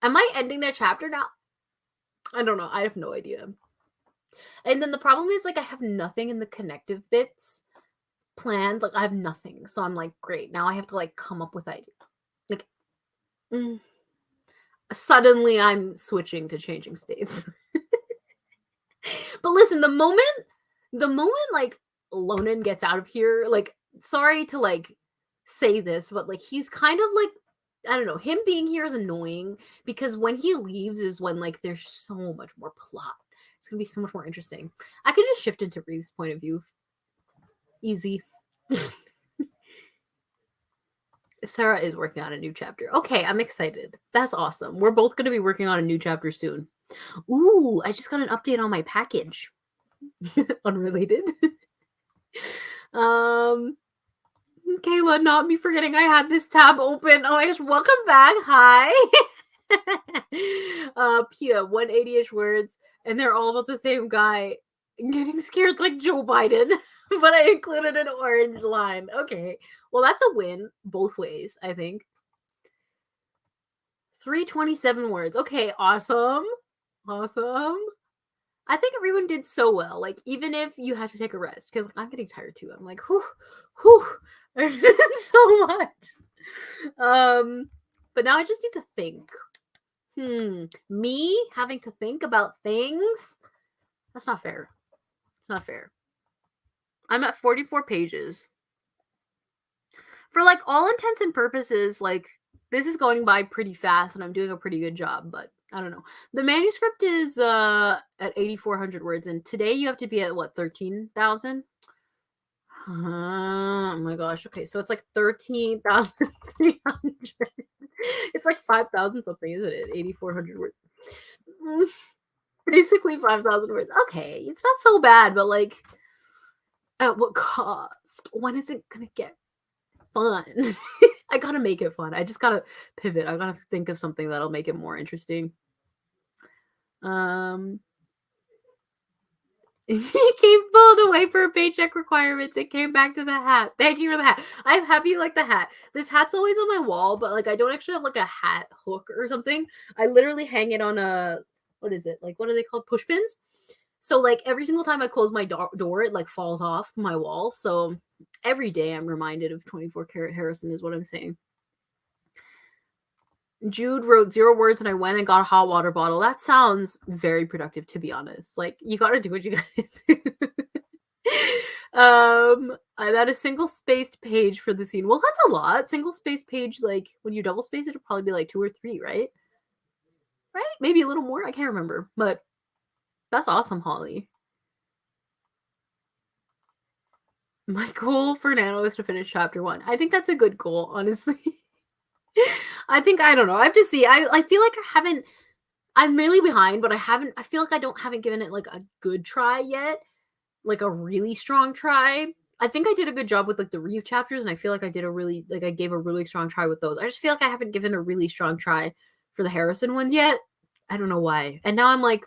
Am I ending that chapter now? I don't know. I have no idea. And then the problem is, like, I have nothing in the connective bits planned. Like, I have nothing. So I'm like, great. Now I have to, like, come up with ideas. Like, suddenly I'm switching to changing states. But listen, the moment like Lonan gets out of here, like sorry to like say this, but like he's kind of like, I don't know, him being here is annoying because when he leaves is when like there's so much more plot. It's gonna be so much more interesting. I could just shift into Reeve's point of view. Easy. Sarah is working on a new chapter. Okay, I'm excited. That's awesome. We're both going to be working on a new chapter soon. Ooh, I just got an update on my package. Unrelated. Kayla, not me forgetting I had this tab open. Oh my gosh, welcome back. Hi. Pia, 180-ish words, and they're all about the same guy getting scared like Joe Biden. But I included an orange line. Okay. Well, that's a win both ways, I think. 327 words. Okay, awesome. Awesome. I think everyone did so well. Like, even if you had to take a rest, because I'm getting tired too. I'm like, whew, so much. But now I just need to think. Me having to think about things? That's not fair. It's not fair. I'm at 44 pages. For like all intents and purposes, like this is going by pretty fast and I'm doing a pretty good job, but I don't know. The manuscript is at 8,400 words, and today you have to be at what, 13,000? Oh my gosh. Okay, so it's like 13,300. It's like 5,000 something, isn't it? 8,400 words. Basically 5,000 words. Okay, it's not so bad, but like, at what cost? When is it gonna get fun? I gotta make it fun. I just gotta pivot. I gotta think of something that'll make it more interesting. He came pulled away for paycheck requirements. It came back to the hat. Thank you for the hat. I'm happy you like the hat. This hat's always on my wall, but like I don't actually have like a hat hook or something. I literally hang it on a, what is it? Like, what are they called? Push pins. So like every single time I close my door, it like falls off my wall. So every day I'm reminded of 24 karat Harrison is what I'm saying. Jude wrote 0 words and I went and got a hot water bottle. That sounds very productive, to be honest. Like, you gotta do what you gotta do. I'm at a single spaced page for the scene. Well, that's a lot. Single spaced page, like when you double space it, it'll probably be like 2 or 3, right? Right? Maybe a little more. I can't remember, but that's awesome, Holly. My goal for Nano is to finish chapter 1. I think that's a good goal, honestly. I don't know. I have to see. I feel like I'm really behind, but I feel like I haven't given it like a good try yet. Like a really strong try. I think I did a good job with like the Reeve chapters, and I feel like I gave a really strong try with those. I just feel like I haven't given a really strong try for the Harrison ones yet. I don't know why. And now I'm like,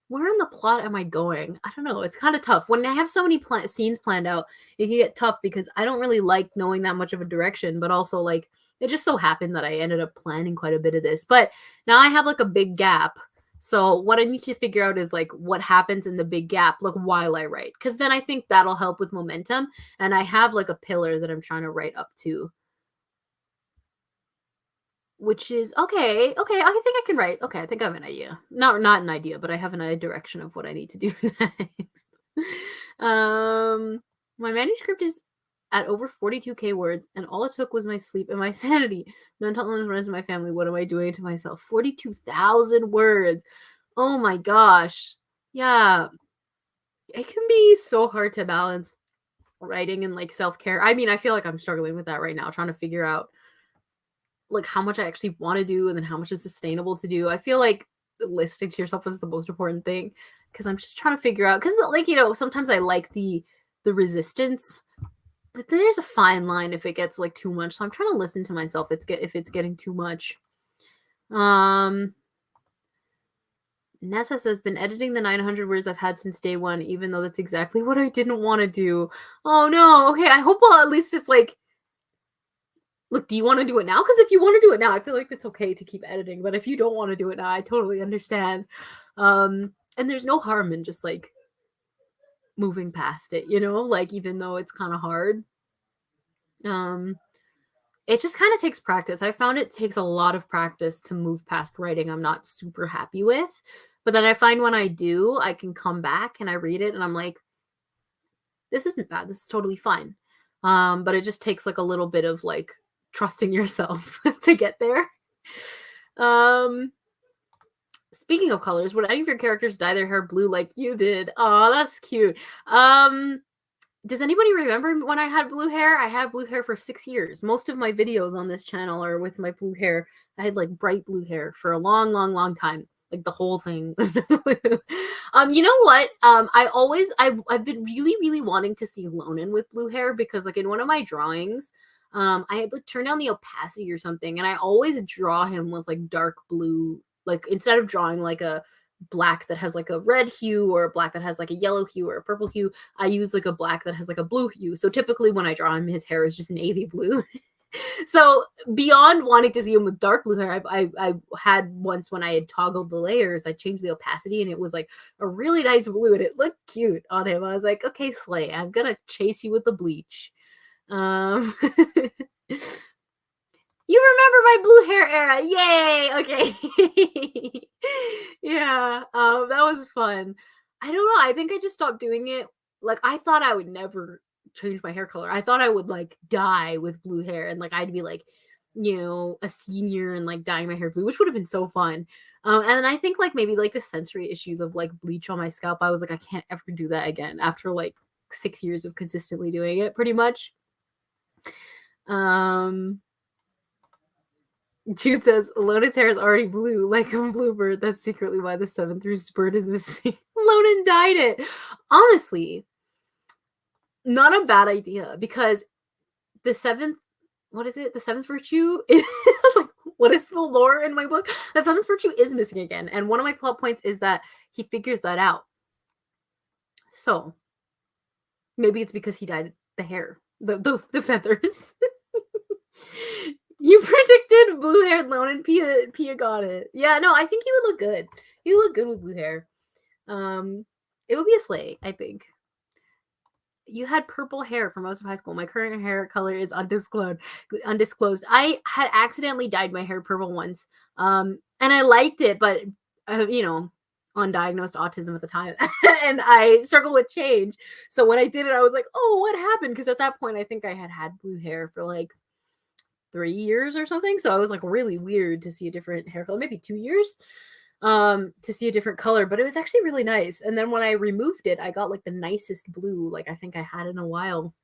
where in the plot am I going? I don't know. It's kind of tough. When I have so many scenes planned out, it can get tough because I don't really like knowing that much of a direction, but also like it just so happened that I ended up planning quite a bit of this. But now I have like a big gap. So what I need to figure out is like what happens in the big gap, like while I write, because then I think that'll help with momentum. And I have like a pillar that I'm trying to write up to, which is okay. Okay, I think I can write. Okay, I think I have an idea. Not an idea, but I have a direction of what I need to do next. My manuscript is at over 42k words, and all it took was my sleep and my sanity. Mental illness runs in my family. What am I doing to myself? 42,000 words. Oh my gosh. Yeah. It can be so hard to balance writing and like self-care. I mean, I feel like I'm struggling with that right now, trying to figure out like how much I actually want to do and then how much is sustainable to do. I feel like listening to yourself is the most important thing because I'm just trying to figure out because like sometimes I like the resistance, but there's a fine line if it gets like too much. So I'm trying to listen to myself if it's getting too much. Nessa says, been editing the 900 words I've had since day one, even though that's exactly what I didn't want to do. Oh no. Okay, I hope at least it's like, look, do you want to do it now? Because if you want to do it now, I feel like it's okay to keep editing. But if you don't want to do it now, I totally understand. And there's no harm in just like moving past it, like even though it's kind of hard. It just kind of takes practice. I found it takes a lot of practice to move past writing I'm not super happy with. But then I find when I do, I can come back and I read it and I'm like, this isn't bad. This is totally fine. But it just takes like a little bit of like trusting yourself to get there. Speaking of colors, would any of your characters dye their hair blue like you did? Oh, that's cute. Does anybody remember when I had blue hair? I had blue hair for 6 years. Most of my videos on this channel are with my blue hair. I had like bright blue hair for a long, long, long time. Like the whole thing. You know what? I've been really, really wanting to see Lonan with blue hair because like in one of my drawings, I had like turned down the opacity or something, and I always draw him with like dark blue. Like instead of drawing like a black that has like a red hue or a black that has like a yellow hue or a purple hue, I use like a black that has like a blue hue. So typically when I draw him, his hair is just navy blue. So beyond wanting to see him with dark blue hair, I had once when I had toggled the layers, I changed the opacity and it was like a really nice blue and it looked cute on him. I was like, okay, Slay, I'm gonna chase you with the bleach. You remember my blue hair era. Yay. Okay. Yeah. That was fun. I don't know. I think I just stopped doing it. Like I thought I would never change my hair color. I thought I would like die with blue hair and like I'd be like, a senior and like dyeing my hair blue, which would have been so fun. And I think like maybe like the sensory issues of like bleach on my scalp, I was like, I can't ever do that again after like 6 years of consistently doing it pretty much. Jude says, Lonan's hair is already blue, like a bluebird. That's secretly why the 7th through spurt is missing. Lonan dyed it. Honestly, not a bad idea because the 7th, what is it? The 7th virtue is like, what is the lore in my book? The 7th virtue is missing again. And one of my plot points is that he figures that out. So maybe it's because he dyed the hair, the feathers. You predicted blue-haired Lonan. Pia got it. Yeah, no, I think he would look good. He would look good with blue hair. It would be a Slay, I think. You had purple hair for most of high school. My current hair color is undisclosed. I had accidentally dyed my hair purple once. And I liked it, but undiagnosed autism at the time, and I struggle with change. So when I did it, I was like, oh, what happened? Because at that point, I think I had blue hair for like 3 years or something. So I was like really weird to see a different hair color, maybe 2 years to see a different color, but it was actually really nice. And then when I removed it, I got like the nicest blue like I think I had in a while.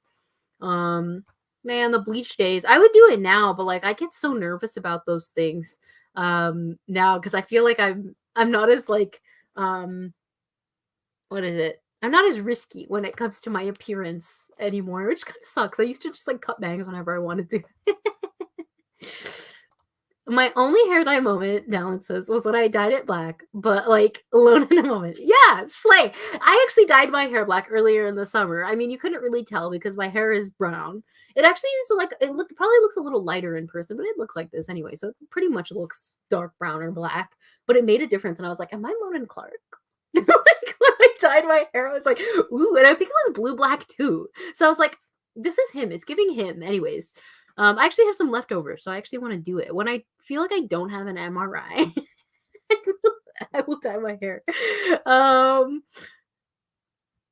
um Man, the bleach days, I would do it now, but like I get so nervous about those things now, because I feel like I'm not as like um what is it, I'm not as risky when it comes to my appearance anymore, which kind of sucks. I used to just like cut bangs whenever I wanted to. My only hair dye moment, Dallin says, was when I dyed it black, but like alone in a moment. Yeah, slay. I actually dyed my hair black earlier in the summer. I mean, you couldn't really tell because my hair is brown. It actually is like probably looks a little lighter in person, but it looks like this anyway. So it pretty much looks dark brown or black. But it made a difference, and I was like, "Am I Lonan Clark?" Like when I dyed my hair, I was like, "Ooh!" And I think it was blue black too. So I was like, "This is him. It's giving him." Anyways, I actually have some leftovers, so I actually want to do it. When I feel like I don't have an MRI, I will dye my hair. Um,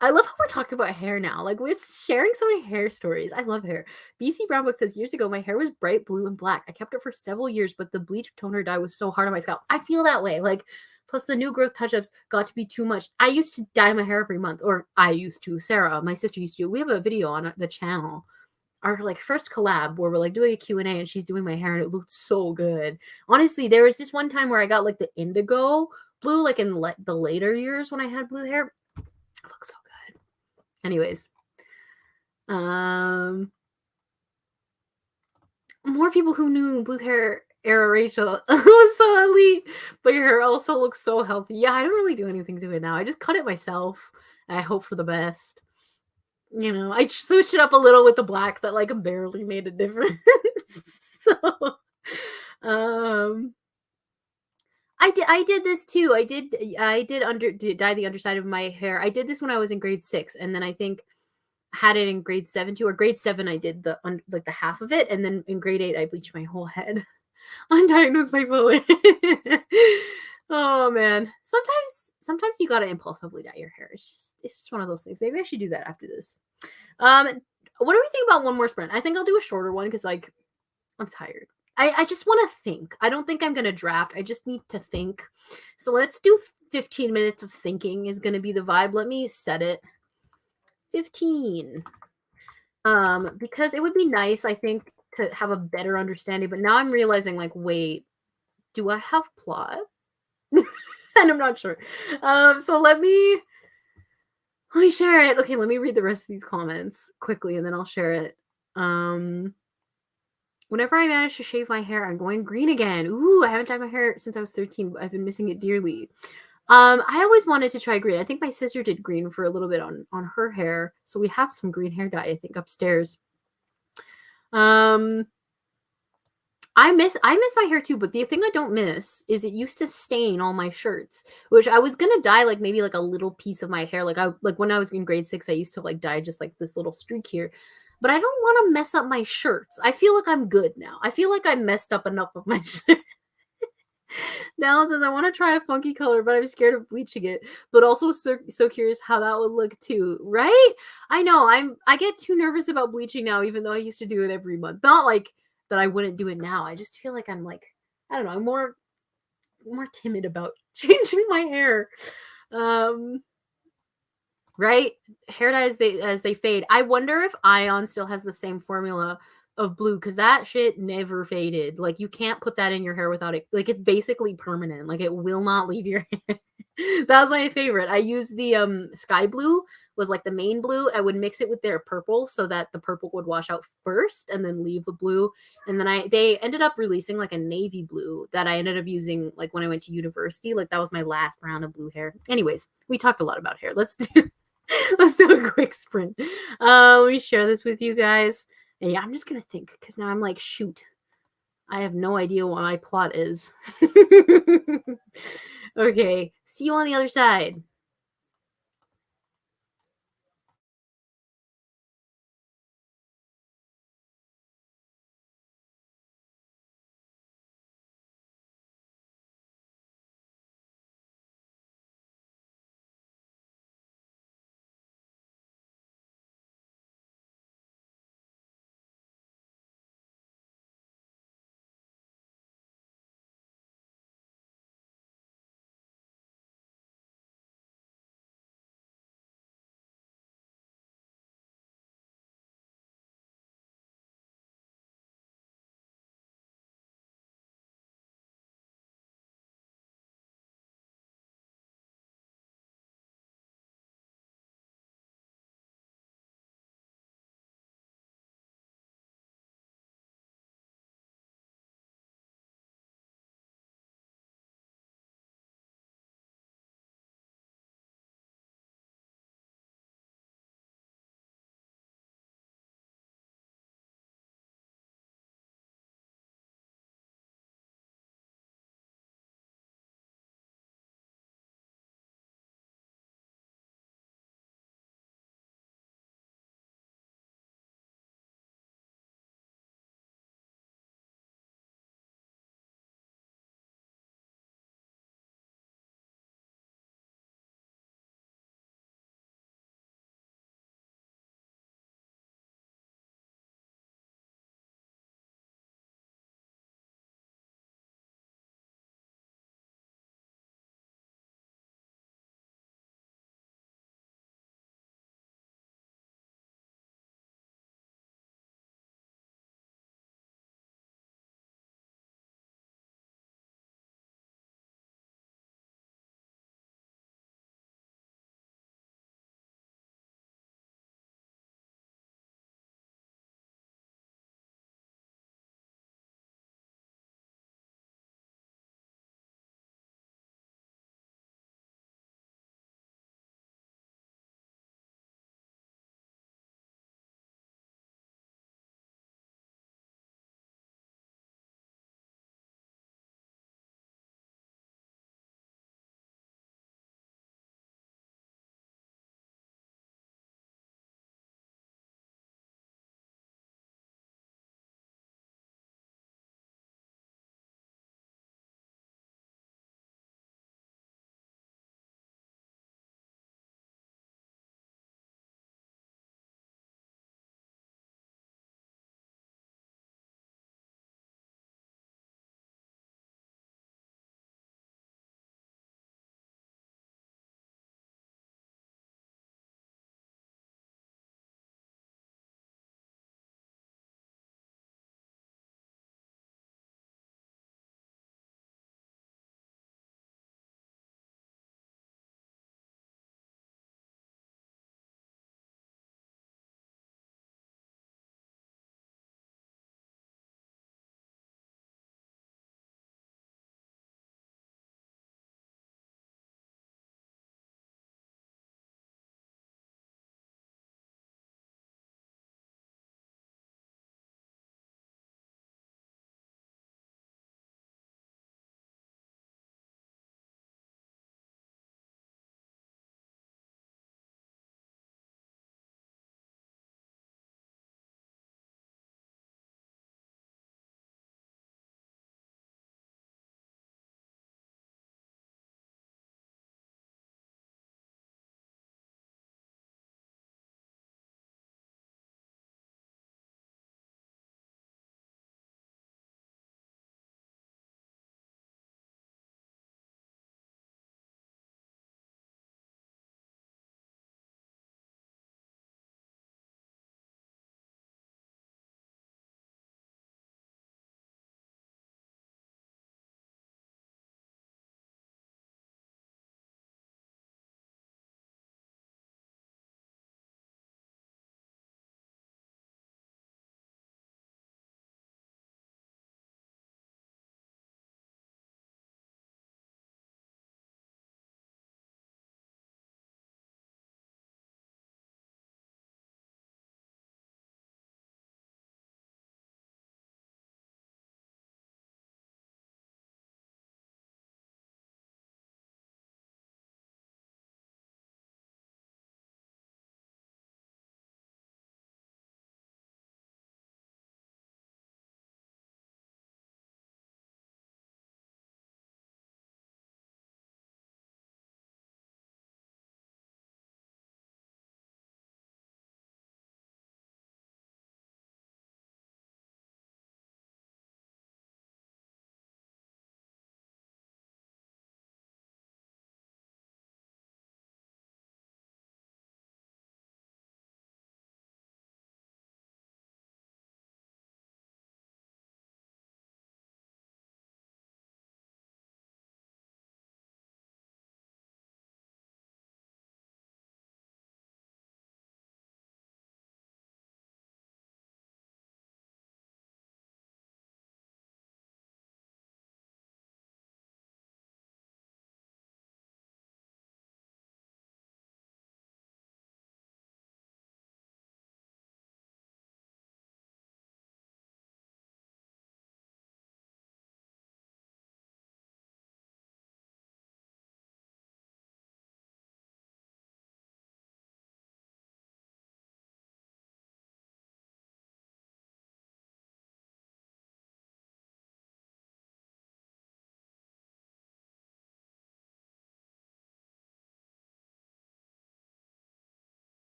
I love how we're talking about hair now. Like we're sharing so many hair stories. I love hair. BC Brown Book says years ago my hair was bright blue and black. I kept it for several years, but the bleach toner dye was so hard on my scalp. I feel that way. Like plus the new growth touch-ups got to be too much. I used to dye my hair every month, or I used to. Sarah, my sister, used to. We have a video on the channel, our like first collab, where we're like doing a Q&A and she's doing my hair, and it looked so good. Honestly, there was this one time where I got like the indigo blue, like in the later years when I had blue hair. It looks so good. Anyways, more people who knew blue hair era Rachel. It was so elite, but your hair also looks so healthy. Yeah, I don't really do anything to it now. I just cut it myself, and I hope for the best. You know, I switched it up a little with the black that like barely made a difference. So, um, I did this too. I did dye the underside of my hair. I did this when I was in grade 6, and then I think had it in grade 7 too, or grade 7 I did like the half of it, and then in grade 8 I bleached my whole head. Undiagnosed bipolar. Oh man. Sometimes you gotta impulsively dye your hair. It's just one of those things. Maybe I should do that after this. What do we think about one more sprint? I think I'll do a shorter one because like I'm tired. I just want to think. I don't think I'm gonna draft. I just need to think. So let's do 15 minutes of thinking is gonna be the vibe. Let me set it. 15. Because it would be nice, I think, to have a better understanding. But now I'm realizing, like, wait, do I have plot? And I'm not sure. So let me share it. Okay, let me read the rest of these comments quickly, and then I'll share it. Whenever I manage to shave my hair, I'm going green again. Ooh, I haven't dyed my hair since I was 13, but I've been missing it dearly. I always wanted to try green. I think my sister did green for a little bit on her hair, so we have some green hair dye, I think, upstairs. I miss my hair too, but the thing I don't miss is it used to stain all my shirts, which I was gonna dye like maybe like a little piece of my hair. Like when I was in grade 6, I used to like dye just like this little streak here. But I don't want to mess up my shirts. I feel like I'm good now. I feel like I messed up enough of my shirt. Dallin says I want to try a funky color, but I'm scared of bleaching it. But also so curious how that would look too, right? I know I get too nervous about bleaching now, even though I used to do it every month. Not like that I wouldn't do it now. I just feel like I'm like, I don't know, I'm more timid about changing my hair. Right? Hair dye as they fade. I wonder if Ion still has the same formula of blue, because that shit never faded. Like you can't put that in your hair without it. Like it's basically permanent. Like it will not leave your hair. That was my favorite. I used the sky blue, was like the main blue. I would mix it with their purple so that the purple would wash out first and then leave the blue. And then they ended up releasing like a navy blue that I ended up using like when I went to university. Like that was my last round of blue hair. Anyways, we talked a lot about hair. Let's do a quick sprint. Let me share this with you guys. And yeah, I'm just gonna think because now I'm like, shoot, I have no idea what my plot is. Okay, see you on the other side.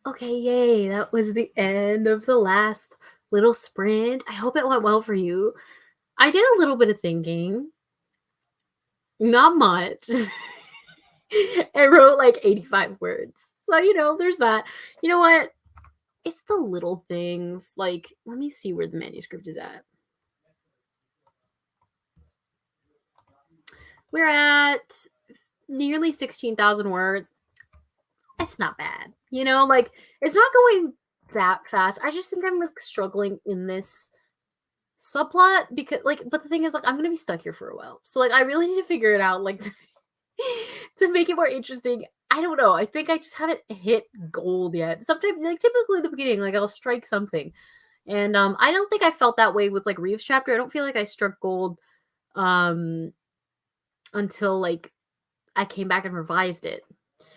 Okay, yay. That was the end of the last little sprint. I hope it went well for you. I did a little bit of thinking, not much. I wrote like 85 words. So, there's that. You know what? It's the little things. Like, let me see where the manuscript is at. We're at nearly 16,000 words. It's not bad. Like, it's not going that fast. I just think I'm like struggling in this subplot because but the thing is, like, I'm gonna be stuck here for a while. So like I really need to figure it out, like, to make it more interesting. I don't know. I think I just haven't hit gold yet. Sometimes, like, typically at the beginning, like, I'll strike something. And I don't think I felt that way with like Reeve's chapter. I don't feel like I struck gold um until like I came back and revised it.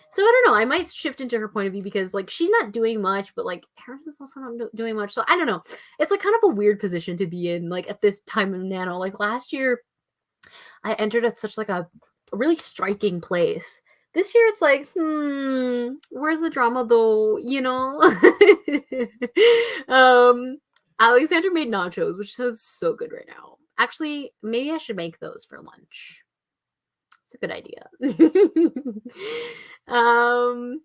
So I don't know. I might shift into her point of view because like she's not doing much, but like Harrison's also not doing much. So I don't know. It's like kind of a weird position to be in, like at this time of Nano. Like last year, I entered at such like a really striking place. This year, it's like, where's the drama though? Alexander made nachos, which sounds so good right now. Actually, maybe I should make those for lunch. It's a good idea. um,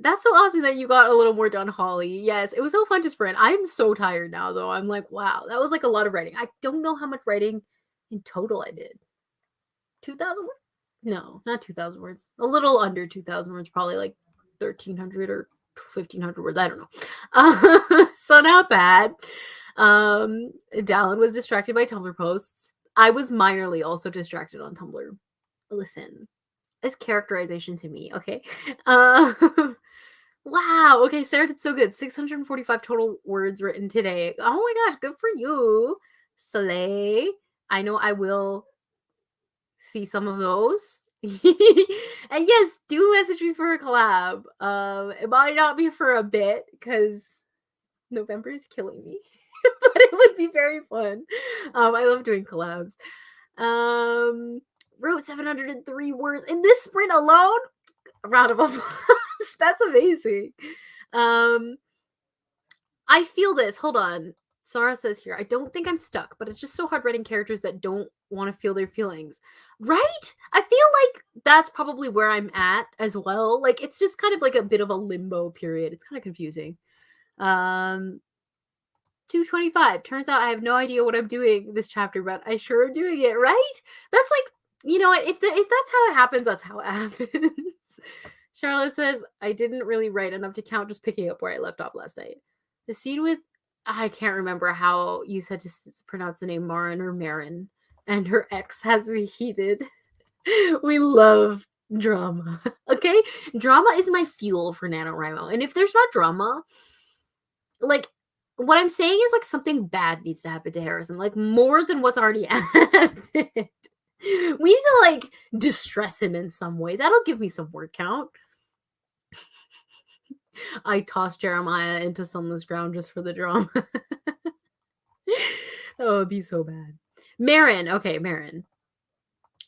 that's so awesome that you got a little more done, Holly. Yes, it was so fun to sprint. I'm so tired now, though. I'm like, wow, that was like a lot of writing. I don't know how much writing in total I did. 2,000 words? No, not 2,000 words. A little under 2,000 words, probably like 1,300 or 1,500 words. I don't know. So not bad. Dallin was distracted by Tumblr posts. I was minorly also distracted on Tumblr. Listen, it's characterization to me, okay? Wow. Okay, Sarah did so good. 645 total words written today. Oh my gosh, good for you, Slay. I know I will see some of those. And yes, do message me for a collab. It might not be for a bit because November is killing me. But it would be very fun. I love doing collabs. Wrote 703 words in this sprint alone. A round of applause. That's amazing. I feel this. Hold on. Sarah says here, I don't think I'm stuck, but it's just so hard writing characters that don't want to feel their feelings. Right? I feel like that's probably where I'm at as well. Like, it's just kind of like a bit of a limbo period. It's kind of confusing. 225. Turns out I have no idea what I'm doing this chapter, but I sure am doing it, right? That's like, you know what? If that's how it happens, that's how it happens. Charlotte says, I didn't really write enough to count, just picking up where I left off last night. The scene with, I can't remember how you said to pronounce the name Marin or Marin, and her ex has me heated. We love drama. Okay? Drama is my fuel for NaNoWriMo. And if there's not drama, like, what I'm saying is like something bad needs to happen to Harrison, like more than what's already happened. We need to like distress him in some way. That'll give me some word count. I tossed Jeremiah into sunless ground just for the drama. Oh, it'd be so bad. Marin. Okay, Marin.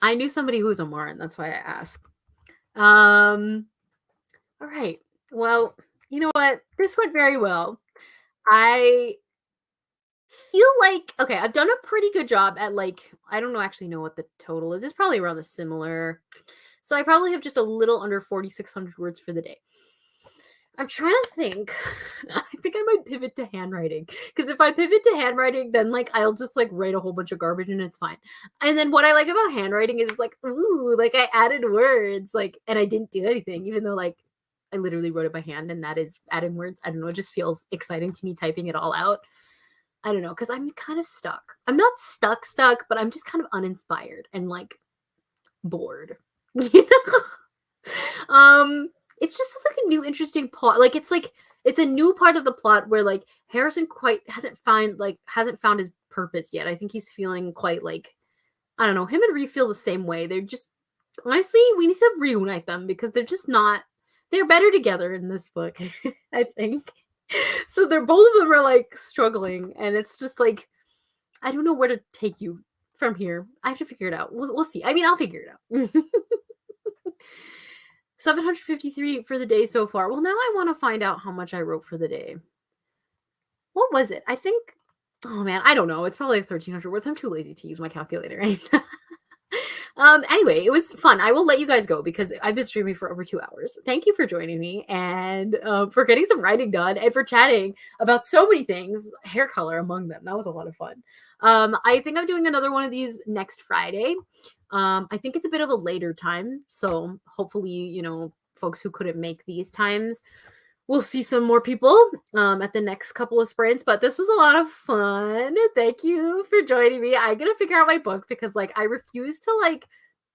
I knew somebody who was a Marin. That's why I asked. All right. Well, you know what? This went very well. I feel like, okay, I've done a pretty good job at like, I don't actually know what the total is. It's probably around the similar. So I probably have just a little under 4,600 words for the day. I'm trying to think. I think I might pivot to handwriting. Because if I pivot to handwriting, then like I'll just like write a whole bunch of garbage and it's fine. And then what I like about handwriting is like, ooh, like I added words, like, and I didn't do anything, even though like I literally wrote it by hand and that is adding words. I don't know, it just feels exciting to me typing it all out. I don't know, because I'm kind of stuck. I'm not stuck, but I'm just kind of uninspired and like bored. You know? It's just like a new interesting plot. Like it's a new part of the plot where like Harrison quite hasn't found his purpose yet. I think he's feeling quite like, I don't know, him and Reeve feel the same way. They're just, honestly, we need to reunite them because they're better together in this book, I think. So both of them are like struggling, and it's just like, I don't know where to take you from here. I have to figure it out. We'll see. I mean, I'll figure it out. 753 for the day so far. Well, now I want to find out how much I wrote for the day. What was it? I think, oh man, I don't know. It's probably like 1,300 words. I'm too lazy to use my calculator right now. Anyway, it was fun. I will let you guys go because I've been streaming for over 2 hours. Thank you for joining me and for getting some writing done and for chatting about so many things, hair color among them. That was a lot of fun. I think I'm doing another one of these next Friday. I think it's a bit of a later time. So hopefully, you know, folks who couldn't make these times, we'll see some more people at the next couple of sprints, but this was a lot of fun. Thank you for joining me. I'm gonna figure out my book because like I refuse to like,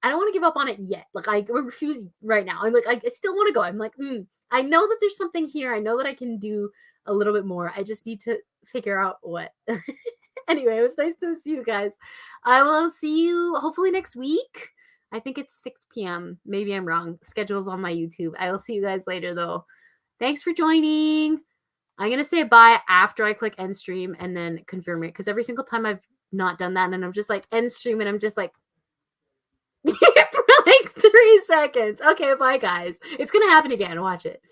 I don't want to give up on it yet. Like I refuse right now. I'm like, I still want to go. I'm like, I know that there's something here. I know that I can do a little bit more. I just need to figure out what. Anyway, it was nice to see you guys. I will see you hopefully next week. I think it's 6 p.m. Maybe I'm wrong. Schedule's on my YouTube. I will see you guys later though. Thanks for joining. I'm going to say bye after I click end stream and then confirm it. Because every single time I've not done that and I'm just like end stream and I'm just like for like 3 seconds. Okay, bye guys. It's going to happen again. Watch it.